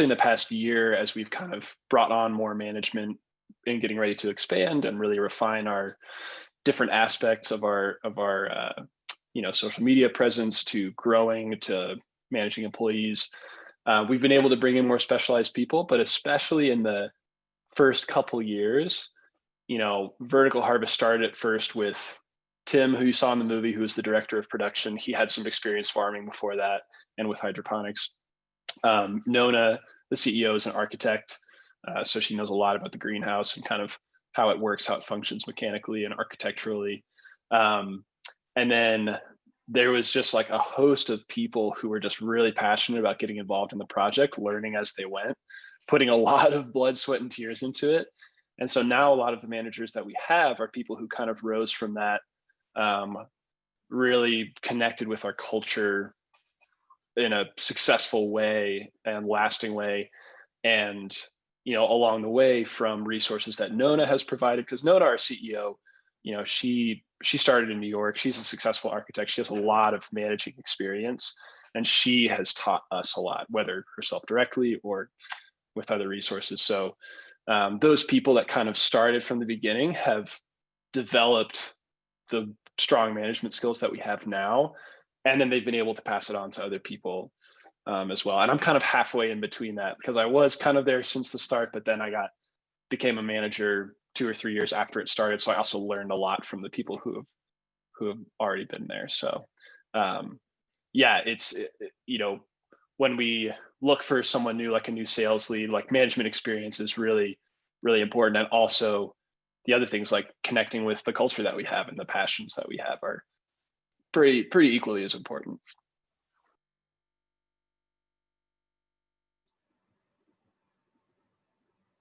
in the past year, as we've kind of brought on more management and getting ready to expand and really refine our different aspects of our you know, social media presence, to growing, to managing employees, we've been able to bring in more specialized people. But especially in the first couple years, you know, Vertical Harvest started at first with Tim, who you saw in the movie, who was the director of production. He had some experience farming before that and with hydroponics. Nona, the CEO, is an architect. So she knows a lot about the greenhouse and kind of how it works, how it functions mechanically and architecturally. And then there was just like a host of people who were just really passionate about getting involved in the project, learning as they went, putting a lot of blood, sweat, and tears into it. And so now a lot of the managers that we have are people who kind of rose from that, really connected with our culture in a successful way and lasting way. And, you know, along the way, from resources that Nona has provided, because Nona, our CEO, you know, she started in New York. She's a successful architect. She has a lot of managing experience. And she has taught us a lot, whether herself directly or with other resources. So those people that kind of started from the beginning have developed the strong management skills that we have now. And then they've been able to pass it on to other people as well. And I'm kind of halfway in between that, because I was kind of there since the start, but then I became a manager 2 or 3 years after it started. So I also learned a lot from the people who have already been there. So yeah, when we look for someone new, like a new sales lead, like management experience is really, really important. And also the other things like connecting with the culture that we have and the passions that we have are pretty equally as important.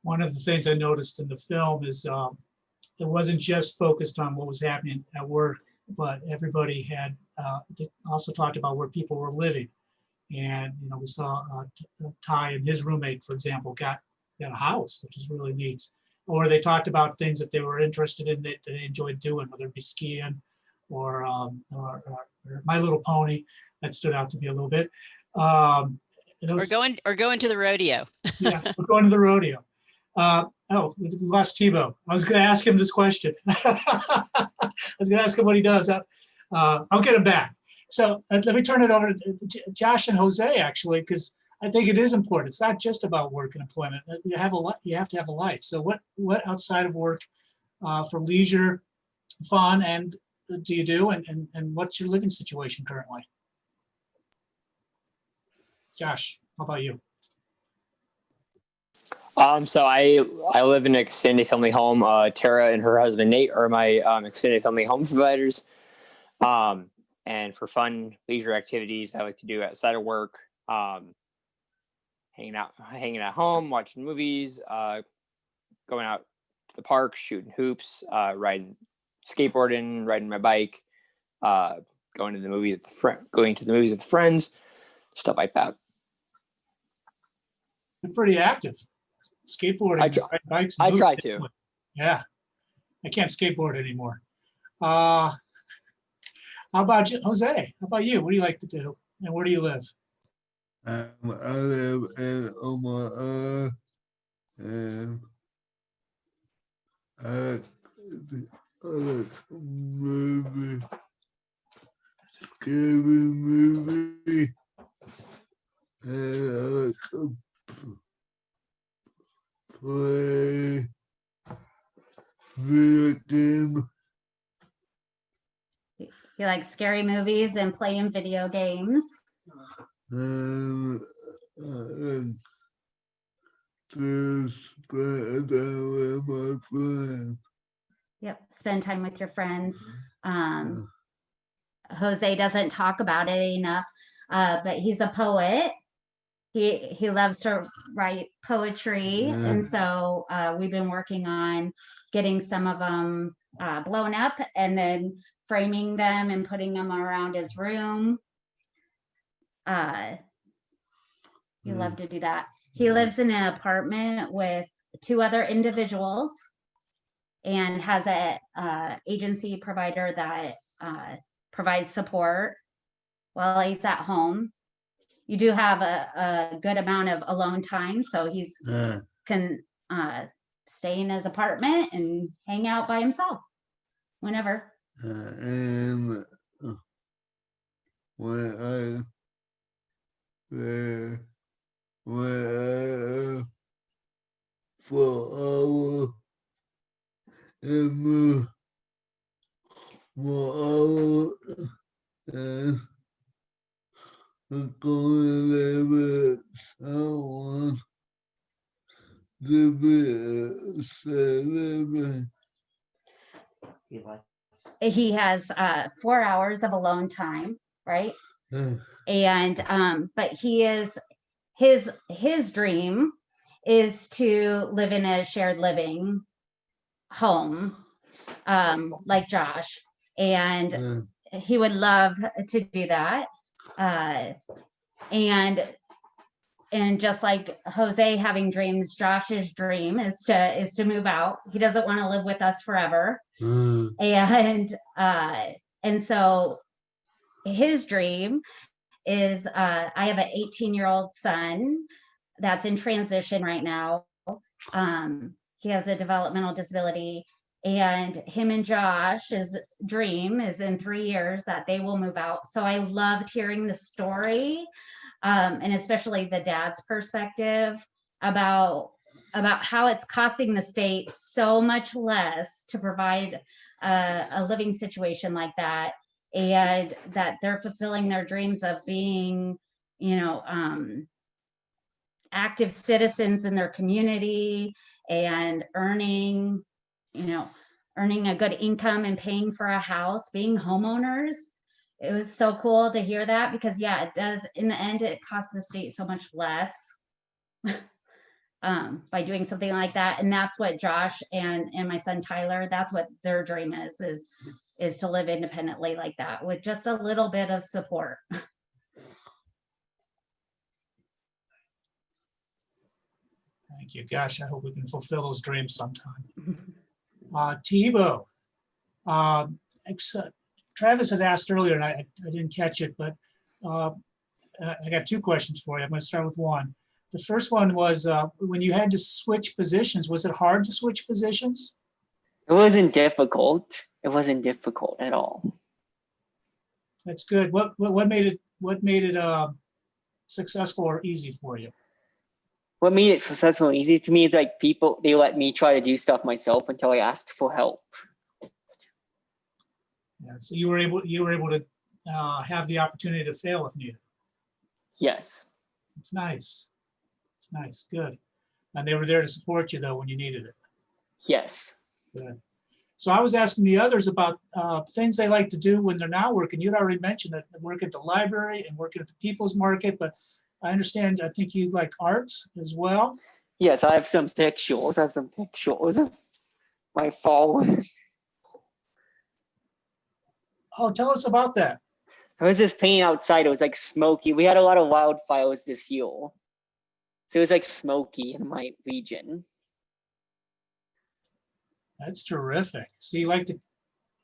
One of the things I noticed in the film is it wasn't just focused on what was happening at work, but everybody had also talked about where people were living. And we saw Ty and his roommate, for example, got a house, which is really neat. Or they talked about things that they were interested in that they enjoyed doing, whether it be skiing or My Little Pony. That stood out to me a little bit. Or going to the rodeo. Yeah, we're going to the rodeo. We lost Thibaud. I was going to ask him this question. I was going to ask him what he does. I'll get him back. So let me turn it over to Josh and Jose, actually, because I think it is important. It's not just about work and employment. You have to have a life. So what outside of work for leisure, fun, and do you do? And what's your living situation currently? Josh, how about you? So I live in an extended family home. Tara and her husband Nate are my extended family home providers. And for fun leisure activities, I like to do outside of work, hanging at home, watching movies, going out to the park, shooting hoops, skateboarding, riding my bike, going to the movies with friends, stuff like that. You're pretty active. Skateboarding, riding bikes. I try to. Yeah, I can't skateboard anymore. How about you, Jose? How about you? What do you like to do, and where do you live? I live in Omaha, and I like movie, scary movie, and I like to play video game. You like scary movies and playing video games. And to spend time with my friends. Yep, spend time with your friends. Jose doesn't talk about it enough, but he's a poet. He loves to write poetry, and so we've been working on getting some of them blown up and then framing them and putting them around his room. You love to do that. He lives in an apartment with 2 other individuals and has a agency provider that provides support while he's at home. You do have a good amount of alone time, so he's can stay in his apartment and hang out by himself whenever. And when for our and more and I'm going to live with someone to be celebrated. He has 4 hours of alone time, right? And but his dream is to live in a shared living home, like Josh, and he would love to do that. And just like Jose having dreams, Josh's dream is to move out. He doesn't want to live with us forever. And so his dream is I have an 18-year-old son that's in transition right now. He has a developmental disability, and him and Josh's dream is in 3 years that they will move out. So I loved hearing the story, and especially the dad's perspective about how it's costing the state so much less to provide a living situation like that, and that they're fulfilling their dreams of being, active citizens in their community and earning a good income and paying for a house, being homeowners. It was so cool to hear that, because yeah, it does, in the end, it costs the state so much less by doing something like that. And that's what Josh and my son Tyler, that's what their dream is to live independently like that, with just a little bit of support. Thank you. Gosh, I hope we can fulfill those dreams sometime. Thibaud, Travis had asked earlier, and I didn't catch it, but I got two questions for you. I'm going to start with one. The first one was, when you had to switch positions, was it hard to switch positions? It wasn't difficult. It wasn't difficult at all. That's good. What made it successful or easy for you? What made it successful and easy to me is like people, they let me try to do stuff myself until I asked for help. Yeah, so you were able to have the opportunity to fail if needed. Yes. It's nice. It's nice. Good. And they were there to support you though when you needed it. Yes. Good. So I was asking the others about things they like to do when they're not working. You'd already mentioned that work at the library and working at the People's Market, but I understand, I think you like arts as well. Yes, I have some pictures. My fall. Oh, tell us about that. I was just painting outside. It was like smoky. We had a lot of wildfires this year. So it was like smoky in my region. That's terrific. So you like to,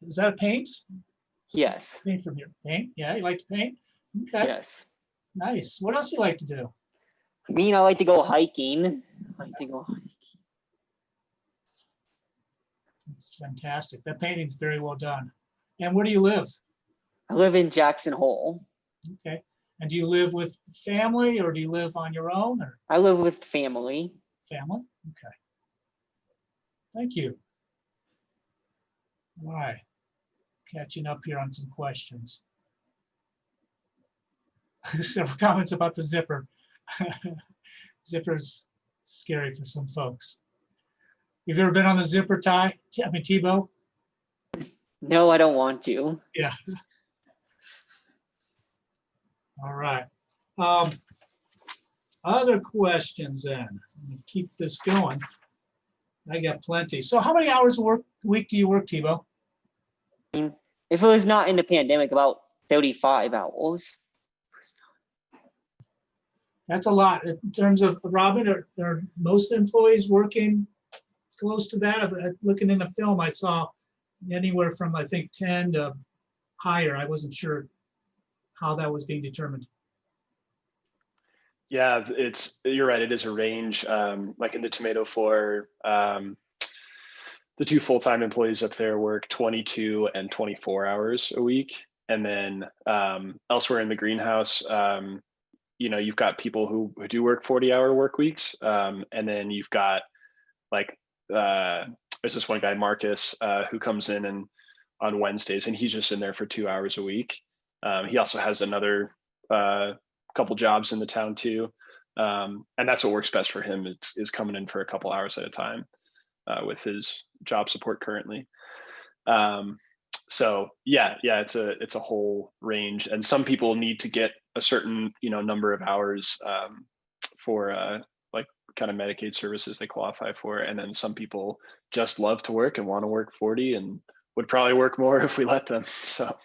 is that a paint? Yes. Paint from here. Paint? Yeah, you like to paint? Okay. Yes. Nice. What else do you like to do? I like to go hiking. It's fantastic. That painting's very well done. And where do you live? I live in Jackson Hole. Okay. And do you live with family or do you live on your own? Or I live with family. Family? Okay. Thank you. All right. Catching up here on some questions. Several comments about the zipper. Zipper's scary for some folks. You've ever been on the zipper tie? I mean, Thibaud? No, I don't want to. Yeah. All right. Other questions then. I'm gonna keep this going. I got plenty. So how many hours a week do you work, Thibaud? If it was not in the pandemic, about 35 hours. That's a lot. In terms of, Robin, are most employees working close to that? Looking in the film, I saw anywhere from, I think, 10 to higher. I wasn't sure how that was being determined. Yeah, you're right. It is a range. Like in the tomato floor, the two full-time employees up there work 22 and 24 hours a week. And then elsewhere in the greenhouse, you've got people who do work 40-hour work weeks. And then you've got like, there's this one guy, Marcus, who comes in and on Wednesdays, and he's just in there for 2 hours a week. He also has another couple jobs in the town too. And that's what works best for him is coming in for a couple hours at a time with his job support currently. So yeah, it's a whole range. And some people need to get a certain, number of hours for like kind of Medicaid services they qualify for. And then some people just love to work and want to work 40 and would probably work more if we let them. So.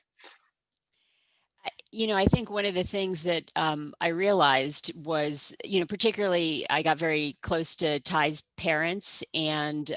I think one of the things that I realized was, particularly I got very close to Ty's parents, and,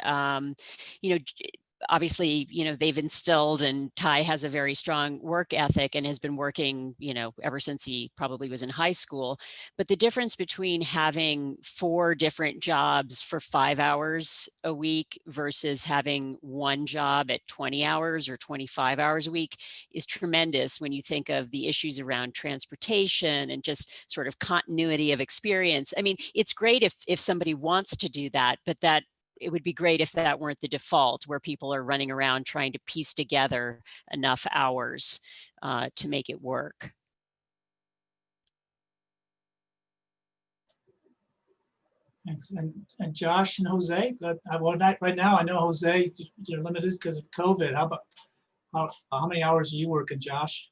obviously, they've instilled, and Ty has a very strong work ethic and has been working, ever since he probably was in high school. But the difference between having 4 different jobs for 5 hours a week versus having one job at 20 hours or 25 hours a week is tremendous when you think of the issues around transportation and just sort of continuity of experience. I mean, it's great if somebody wants to do that, but it would be great if that weren't the default, where people are running around trying to piece together enough hours to make it work. Thanks. And Josh and Jose, right now I know Jose, you're limited because of COVID. How many hours are you working, Josh?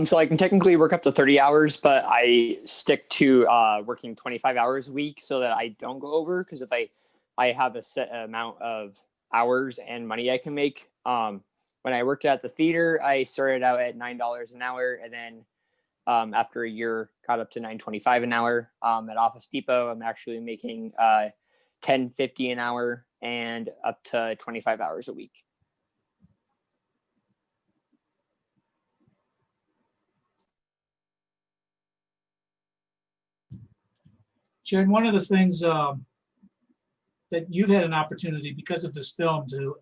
So I can technically work up to 30 hours, but I stick to working 25 hours a week so that I don't go over. Because if I have a set amount of hours and money I can make. When I worked at the theater, I started out at $9 an hour, and then after a year, got up to $9.25 an hour. At Office Depot, I'm actually making $10.50 an hour and up to 25 hours a week. Jen, one of the things that you've had an opportunity because of this film to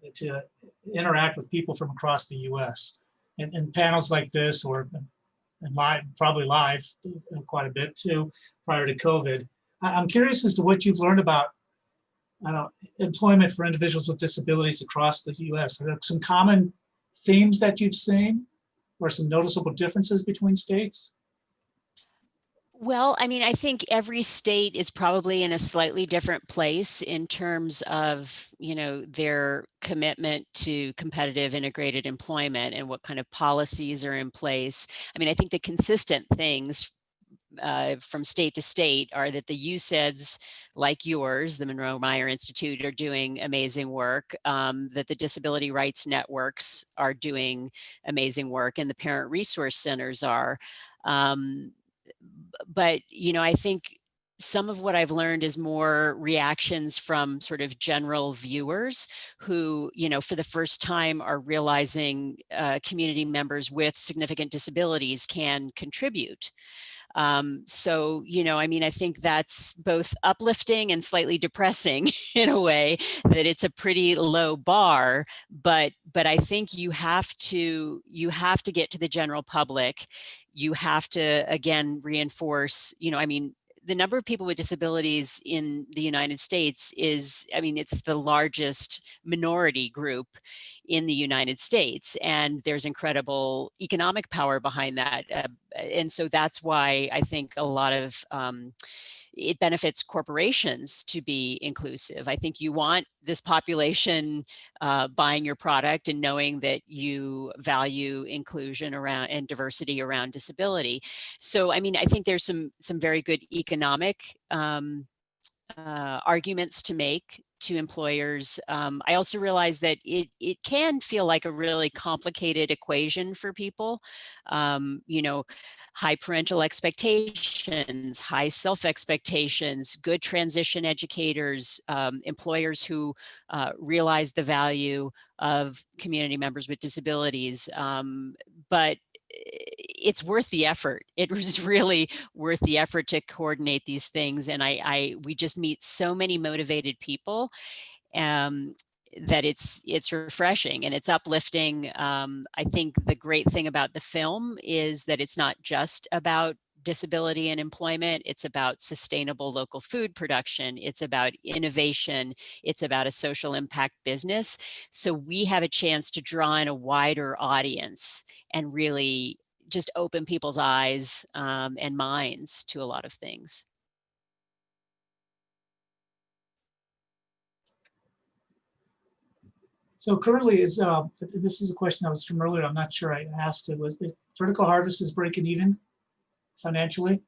interact with people from across the U.S. in panels like this, or and live, probably live quite a bit too, prior to COVID. I'm curious as to what you've learned about employment for individuals with disabilities across the U.S. Are there some common themes that you've seen, or some noticeable differences between states? Well, I mean, I think every state is probably in a slightly different place in terms of, their commitment to competitive integrated employment and what kind of policies are in place. I mean, I think the consistent things from state to state are that the USEDs like yours, the Munroe-Meyer Institute, are doing amazing work, that the disability rights networks are doing amazing work, and the parent resource centers are. But, I think some of what I've learned is more reactions from sort of general viewers who, for the first time are realizing community members with significant disabilities can contribute. So, I mean, I think that's both uplifting and slightly depressing in a way, that it's a pretty low bar, but I think you have to get to the general public. You have to, again, reinforce, I mean, the number of people with disabilities in the United States is, I mean, it's the largest minority group in the United States, and there's incredible economic power behind that. And so that's why I think a lot of it benefits corporations to be inclusive. I think you want this population buying your product and knowing that you value inclusion around and diversity around disability. So, I mean, I think there's some very good economic arguments to make to employers. I also realize that it can feel like a really complicated equation for people. High parental expectations, high self-expectations, good transition educators, employers who realize the value of community members with disabilities. But it's worth the effort. It was really worth the effort to coordinate these things. And we just meet so many motivated people that it's refreshing and it's uplifting. I think the great thing about the film is that it's not just about disability and employment. It's about sustainable local food production. It's about innovation. It's about a social impact business. So we have a chance to draw in a wider audience and really just open people's eyes and minds to a lot of things. So currently, this is a question that was from earlier. I'm not sure I asked it. Is Vertical Harvest is breaking even financially?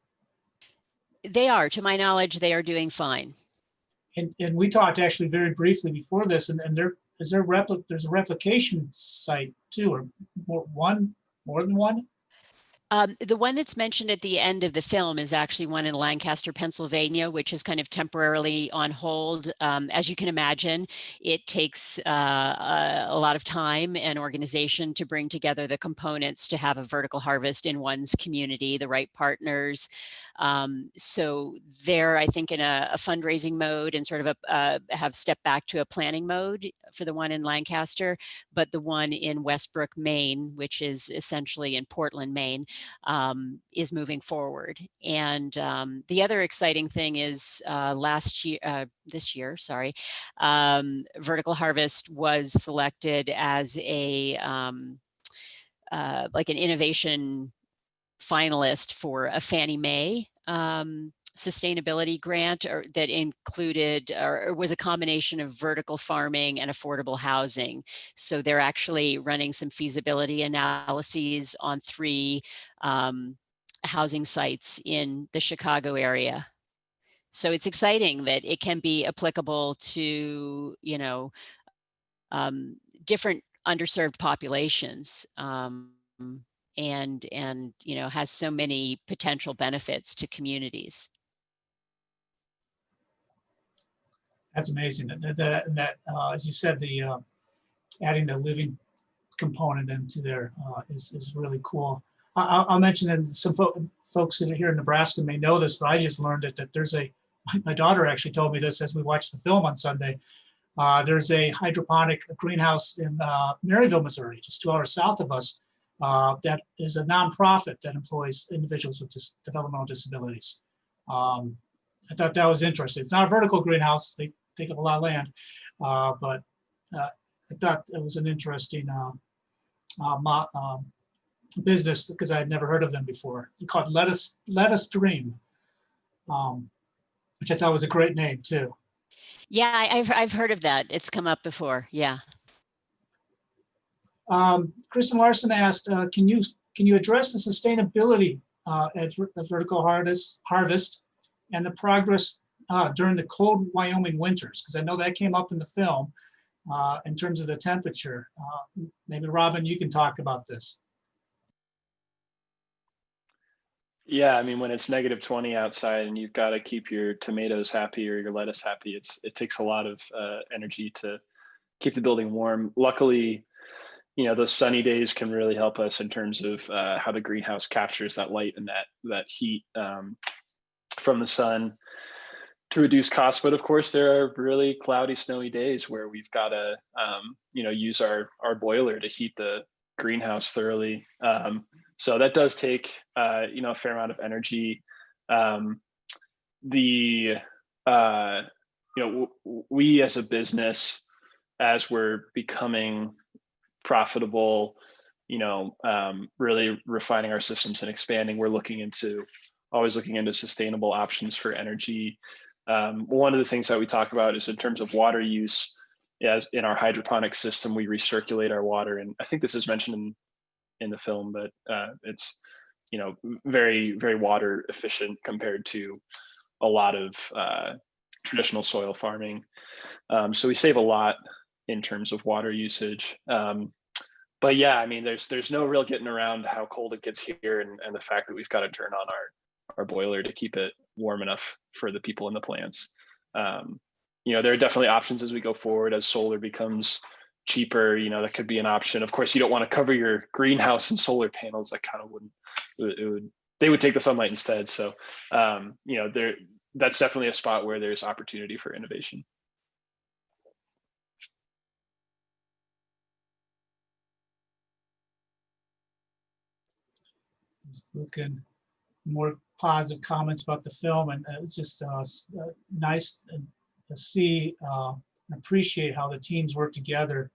They are, to my knowledge, they are doing fine. And we talked actually very briefly before this, and there's a replication site too, or more than one? The one that's mentioned at the end of the film is actually one in Lancaster, Pennsylvania, which is kind of temporarily on hold. As you can imagine, it takes a lot of time and organization to bring together the components to have a vertical harvest in one's community, the right partners. So they're, I think, in a fundraising mode and sort of have stepped back to a planning mode for the one in Lancaster, but the one in Westbrook, Maine, which is essentially in Portland, Maine, is moving forward. And the other exciting thing is this year, sorry, Vertical Harvest was selected as a like an innovation finalist for a Fannie Mae sustainability grant that included or was a combination of vertical farming and affordable housing. So they're actually running some feasibility analyses on 3 housing sites in the Chicago area. So it's exciting that it can be applicable to, you know, different underserved populations. And you know, has so many potential benefits to communities. That's amazing. That as you said, the adding the living component into there is really cool. I'll mention that some folks that are here in Nebraska may know this, but I just learned it, that there's my daughter actually told me this as we watched the film on Sunday. There's a hydroponic greenhouse in Maryville, Missouri, just 2 hours south of us. That is a nonprofit that employs individuals with developmental disabilities. I thought that was interesting. It's not a vertical greenhouse. They take up a lot of land, but I thought it was an interesting business because I had never heard of them before. They're called Let Us Dream, which I thought was a great name too. Yeah, I've heard of that. It's come up before. Yeah. Kristen Larson asked, can you address the sustainability at Vertical Harvest and the progress during the cold Wyoming winters? Because I know that came up in the film in terms of the temperature. Maybe Robin, you can talk about this. Yeah, I mean, when it's -20 outside and you've got to keep your tomatoes happy or your lettuce happy, it takes a lot of energy to keep the building warm. Luckily, you know, those sunny days can really help us in terms of how the greenhouse captures that light and that heat from the sun to reduce costs. But of course, there are really cloudy, snowy days where we've got to, you know, use our boiler to heat the greenhouse thoroughly. So that does take, you know, a fair amount of energy. You know, we as a business, as we're becoming profitable, you know, really refining our systems and expanding, we're always looking into sustainable options for energy. One of the things that we talk about is in terms of water use. As in our hydroponic system, we recirculate our water, and I think this is mentioned in the film, but it's, you know, very, very water efficient compared to a lot of traditional soil farming. So we save a lot in terms of water usage. But yeah, I mean, there's no real getting around how cold it gets here, and the fact that we've got to turn on our boiler to keep it warm enough for the people in the plants. You know, there are definitely options as we go forward, as solar becomes cheaper. You know, that could be an option. Of course, you don't want to cover your greenhouse in solar panels. That kind of they would take the sunlight instead. So, you know, that's definitely a spot where there's opportunity for innovation. Just looking more positive comments about the film, and it's just nice to see and appreciate how the teams work together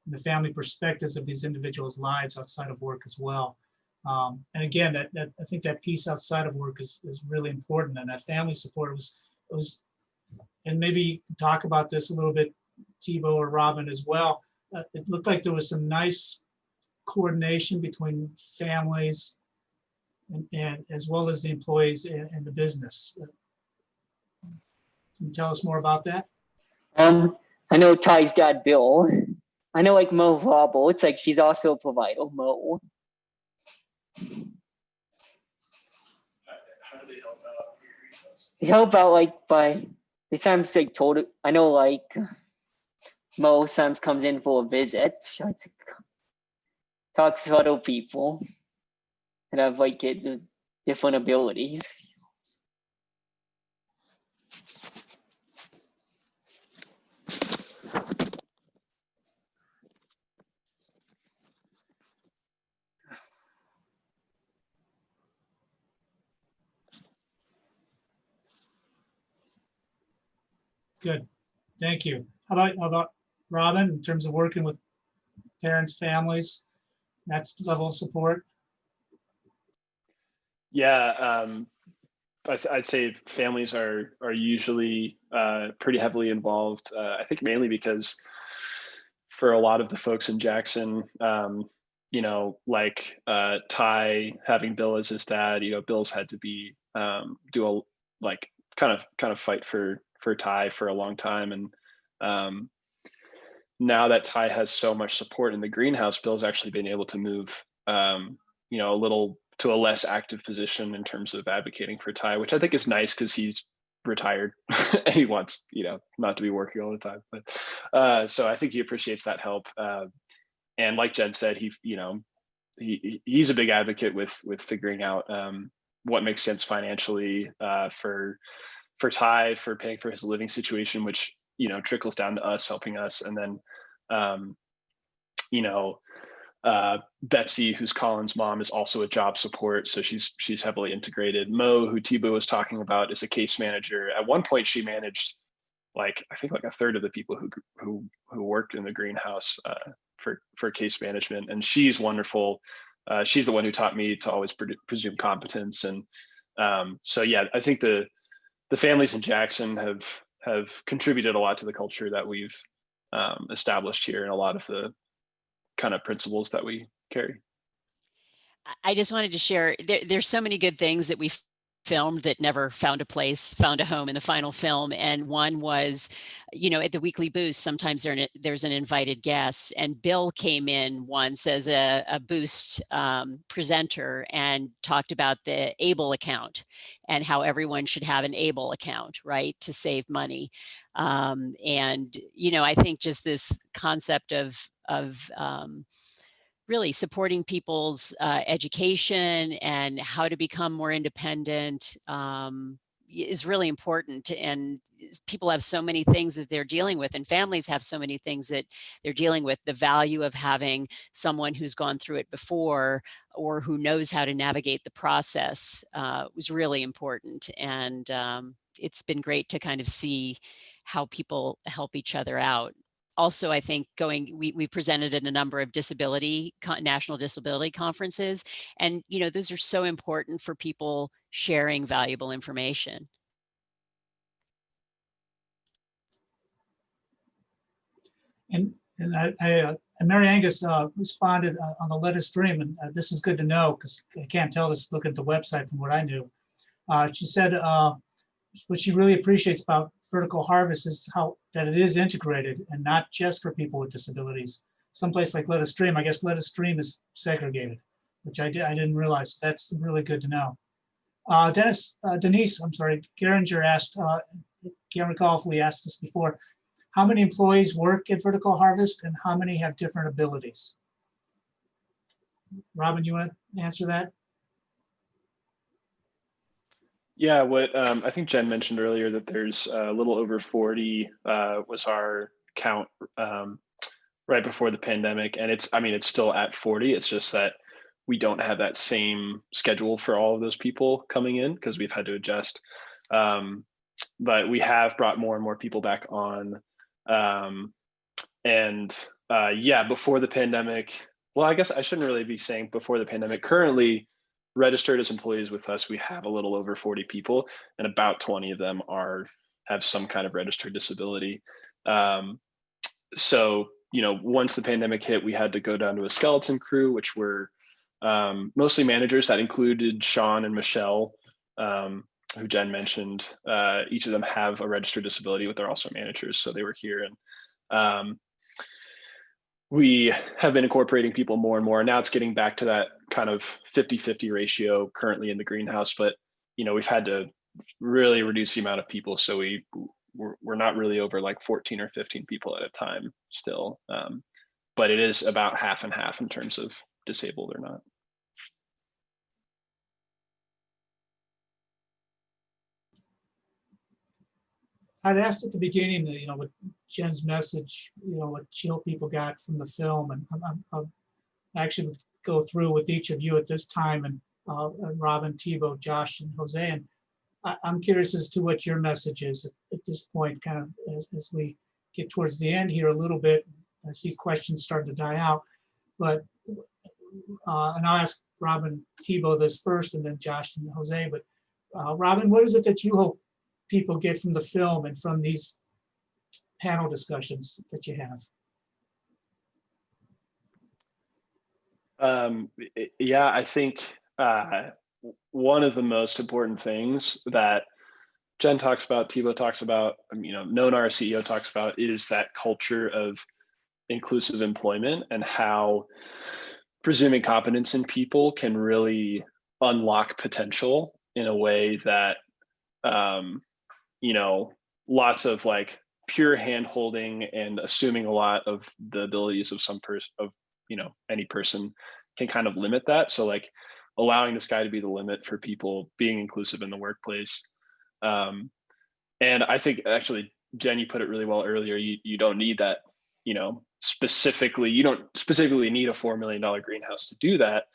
and the family perspectives of these individuals' lives outside of work as well. And again, that I think that piece outside of work is really important, and that family support was, and maybe talk about this a little bit, Thibaud or Robin as well. It looked like there was some nice coordination between families and as well as the employees and the business. Can you tell us more about that? I know Ty's dad, Bill. I know like Mo Wobble. It's like she's also a provider, Mo. they help out like by they sometimes like told I know like Mo sometimes comes in for a visit, talks to other people that have like kids with different abilities. Good, thank you. How about Robin, in terms of working with parents, families, that's the level of support? Yeah, I'd say families are usually pretty heavily involved. I think mainly because for a lot of the folks in Jackson, you know, like Ty having Bill as his dad, you know, Bill's had to be do a like kind of fight for Ty for a long time, and now that Ty has so much support in the greenhouse, Bill's actually been able to move, you know, a little to a less active position in terms of advocating for Ty, which I think is nice because he's retired and he wants, you know, not to be working all the time. But so I think he appreciates that help. And like Jen said, he, you know, he's a big advocate with figuring out what makes sense financially for Ty, for paying for his living situation, which, you know, trickles down to us, helping us. And then, you know, Betsy, who's Colin's mom, is also a job support, so she's heavily integrated. Mo, who Thibaud was talking about, is a case manager. At one point, she managed like I think like a third of the people who worked in the greenhouse for case management, and she's wonderful. She's the one who taught me to always presume competence, and so yeah, I think the families in Jackson have contributed a lot to the culture that we've established here, and a lot of the kind of principles that we carry. I just wanted to share, there's so many good things that we filmed that never found a home in the final film. And one was, you know, at the weekly boost, sometimes there's an invited guest, and Bill came in once as a boost presenter and talked about the ABLE account and how everyone should have an ABLE account, right, to save money. And, you know, I think just this concept of really supporting people's education and how to become more independent is really important. And people have so many things that they're dealing with, and families have so many things that they're dealing with. The value of having someone who's gone through it before or who knows how to navigate the process was really important. And it's been great to kind of see how people help each other out. Also, I think we presented at a number of national disability conferences, and you know, those are so important for people sharing valuable information. And Mary Angus responded on the letter stream, and this is good to know because I can't tell this looking at the website from what I knew. She said what she really appreciates about Vertical Harvest is that it is integrated and not just for people with disabilities. Someplace like Let Us Dream, I guess Let Us Dream is segregated, which I didn't realize. That's really good to know. Denise, I'm sorry, Geringer asked, can't recall if we asked this before, how many employees work at Vertical Harvest and how many have different abilities? Robin, you want to answer that? Yeah, what I think Jen mentioned earlier, that there's a little over 40 was our count right before the pandemic, and it's still at 40. It's just that we don't have that same schedule for all of those people coming in because we've had to adjust. But we have brought more and more people back on, and yeah, before the pandemic. Well, I guess I shouldn't really be saying before the pandemic. Currently, registered as employees with us, we have a little over 40 people, and about 20 of them have some kind of registered disability. So, you know, once the pandemic hit, we had to go down to a skeleton crew, which were mostly managers. That included Sean and Michelle, who Jen mentioned. Each of them have a registered disability, but they're also managers, so they were here. And we have been incorporating people more and more. Now it's getting back to that kind of 50-50 ratio currently in the greenhouse, but you know, we've had to really reduce the amount of people. So we're not really over like 14 or 15 people at a time still. But it is about half and half in terms of disabled or not. I'd asked at the beginning, what Jen's message, what she hoped people got from the film, and I'll actually go through with each of you at this time, and Robin, Thibaud, Josh, and Jose, and I'm curious as to what your message is at this point, kind of as we get towards the end here a little bit. I see questions starting to die out, but and I'll ask Robin, Thibaud this first, and then Josh and Jose. But Robin, what is it that you hope people get from the film and from these panel discussions that you have? Yeah, I think one of the most important things that Jen talks about, Thibaud talks about, Nona, our CEO, talks about, is that culture of inclusive employment and how presuming competence in people can really unlock potential in a way that lots of like pure hand holding and assuming a lot of the abilities of some person, of any person, can kind of limit that. So like allowing the sky to be the limit for people being inclusive in the workplace. And I think actually, Jen, you put it really well earlier. You don't need that, you don't specifically need a $4 million greenhouse to do that.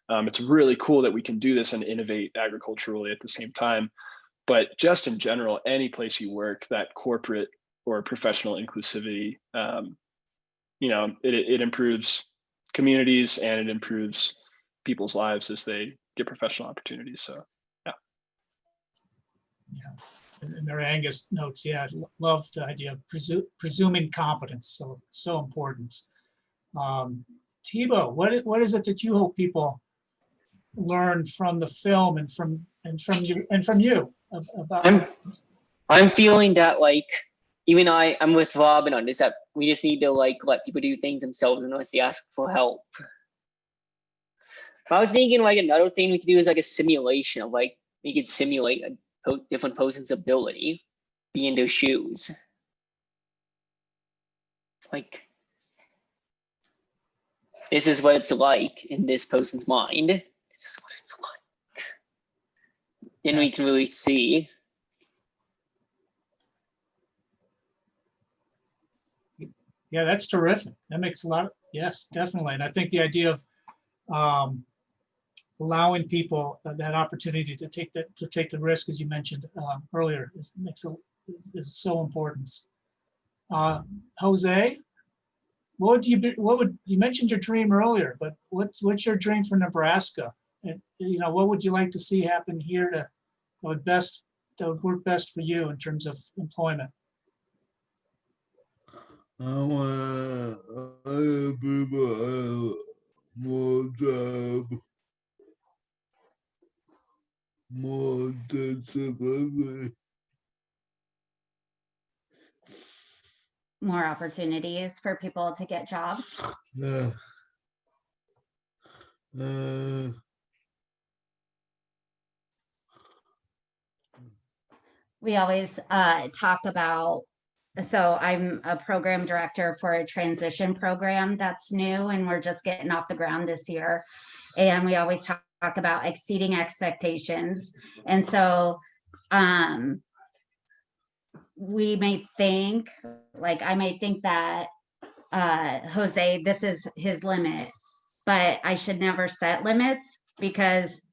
It's really cool that we can do this and innovate agriculturally at the same time. But just in general, any place you work, that corporate or professional inclusivity, it improves communities and it improves people's lives as they get professional opportunities. So, yeah. And Mary Angus notes, I love the idea of presuming competence. So important. Thibaud, what is it that you hope people learn from the film and from you about? I'm feeling that like even I'm with Robin on this, that we just need to like let people do things themselves unless they ask for help. So I was thinking like another thing we could do is like a simulation of like we could simulate a different person's ability, be in their shoes. Like this is what it's like in this person's mind. This is what it's like. Then we can really see. Yeah, that's terrific. That makes a lot of, yes, definitely. And I think the idea of allowing people that opportunity to take the risk, as you mentioned earlier, is so important. Jose, you mentioned your dream earlier, but what's your dream for Nebraska? And what would you like to see happen here that would work best for you in terms of employment? I want other people have more job, more disability. More opportunities for people to get jobs. Yeah. We always talk about, so I'm a program director for a transition program that's new and we're just getting off the ground this year. And we always talk about exceeding expectations. And so we may think, like I may think that Jose, this is his limit, but I should never set limits because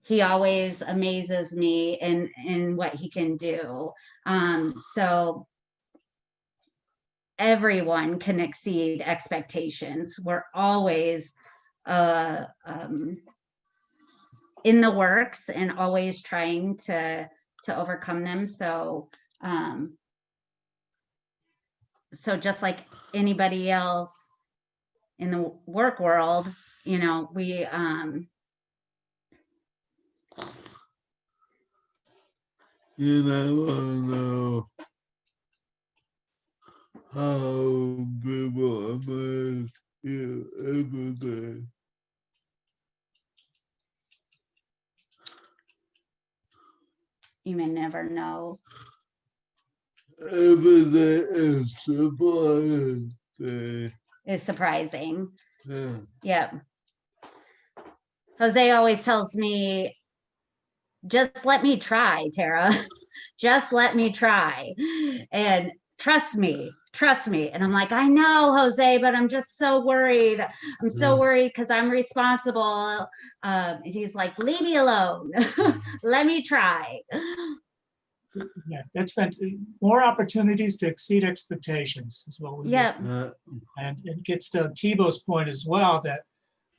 he always amazes me in what he can do. So everyone can exceed expectations. We're always in the works and always trying to overcome them. So so just like anybody else in the work world, we you never know how people amaze you every day. you may never know. Everything is surprising. Is surprising. Yeah. Yep. Jose always tells me, just let me try, Tara. Just let me try. And trust me. And I'm like, I know, Jose, but I'm just so worried. I'm so worried because I'm responsible. He's like, leave me alone. Let me try. Yeah, that's fantastic. More opportunities to exceed expectations is what we need. Yep. And it gets to Thibaud's point as well, that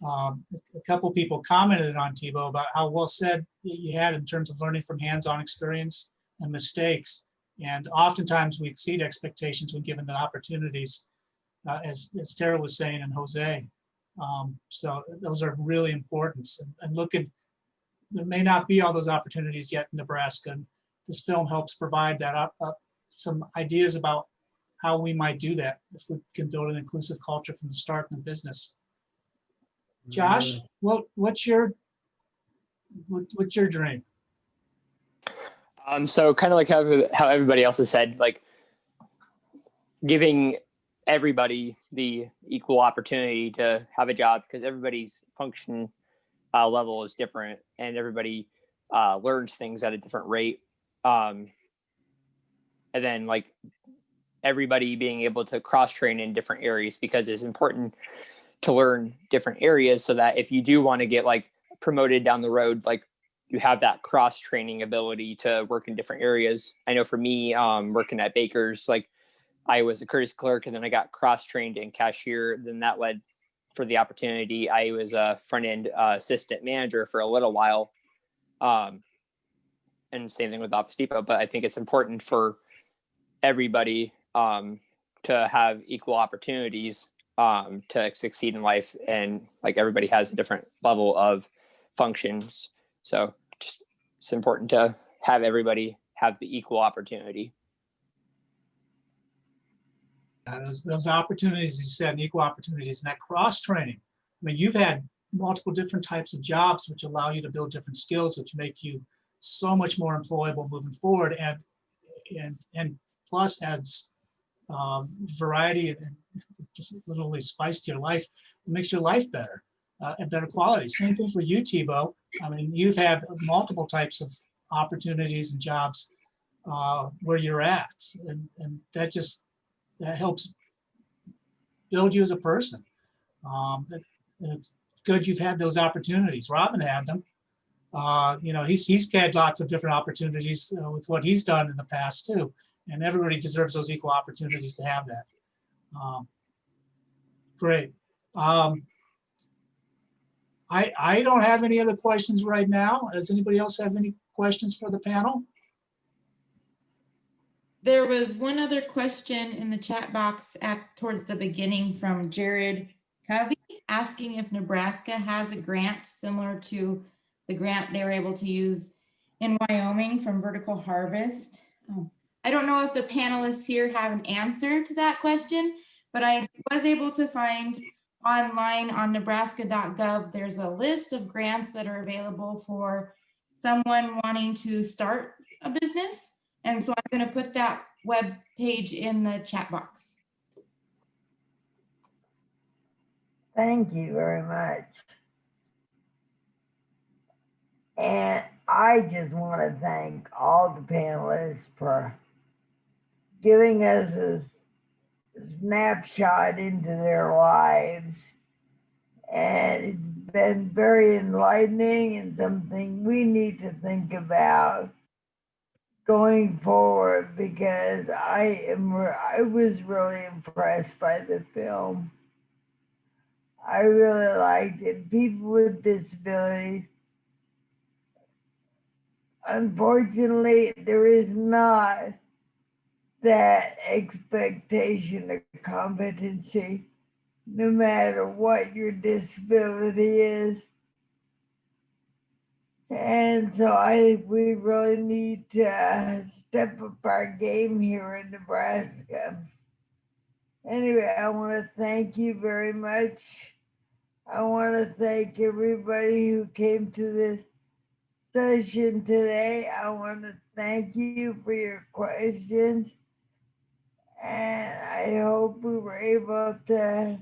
a couple people commented on Thibaud about how well said you had in terms of learning from hands-on experience and mistakes. And oftentimes we exceed expectations when given the opportunities, as Tara was saying, and Jose. So those are really important. And looking, there may not be all those opportunities yet in Nebraska. And this film helps provide that some ideas about how we might do that if we can build an inclusive culture from the start in the business. Josh, what's your dream? So kind of like how everybody else has said, like giving everybody the equal opportunity to have a job, because everybody's function level is different and everybody learns things at a different rate. And then like everybody being able to cross-train in different areas, because it's important to learn different areas so that if you do want to get like promoted down the road, like you have that cross-training ability to work in different areas. I know for me, working at Baker's, like I was a courtesy clerk and then I got cross-trained in cashier. Then that led for the opportunity. I was a front-end assistant manager for a little while. And same thing with Office Depot. But I think it's important for everybody to have equal opportunities to succeed in life. And like everybody has a different level of functions. So just, it's important to have everybody have the equal opportunity. Those opportunities, you said, and equal opportunities, and that cross training. I mean, you've had multiple different types of jobs which allow you to build different skills, which make you so much more employable moving forward, and plus adds variety and just literally spice to your life. It makes your life better and better quality. Same thing for you, Thibaud. I mean, you've had multiple types of opportunities and jobs where you're at, and that helps build you as a person. And it's good you've had those opportunities. Robin had them. He's had lots of different opportunities with what he's done in the past too. And everybody deserves those equal opportunities to have that. Great. I don't have any other questions right now. Does anybody else have any questions for the panel? There was one other question in the chat box towards the beginning from Jared Covey, asking if Nebraska has a grant similar to the grant they were able to use in Wyoming from Vertical Harvest. I don't know if the panelists here have an answer to that question, but I was able to find online on nebraska.gov, there's a list of grants that are available for someone wanting to start a business. And so I'm going to put that web page in the chat box. Thank you very much. And I just want to thank all the panelists for giving us a snapshot into their lives. And it's been very enlightening and something we need to think about going forward, because I was really impressed by the film. I really liked it. People with disabilities, unfortunately, there is not that expectation of competency, no matter what your disability is. And so I think we really need to step up our game here in Nebraska. Anyway, I want to thank you very much. I want to thank everybody who came to this session today. I want to thank you for your questions. And I hope we were able to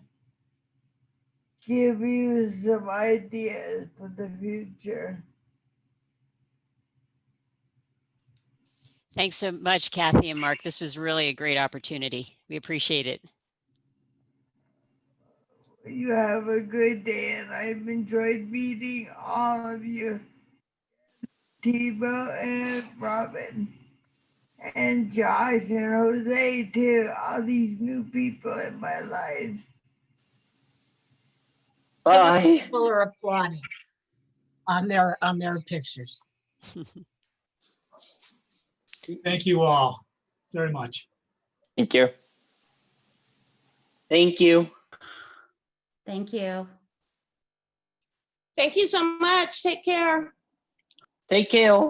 give you some ideas for the future. Thanks so much, Kathy and Mark. This was really a great opportunity. We appreciate it. You have a good day, and I've enjoyed meeting all of you, Thibaud and Robin, and Josh and Jose too. All these new people in my life. Bye. People are applauding on their pictures. Thank you all very much. Thank you. Thank you. Thank you. Thank you so much. Take care. Take care.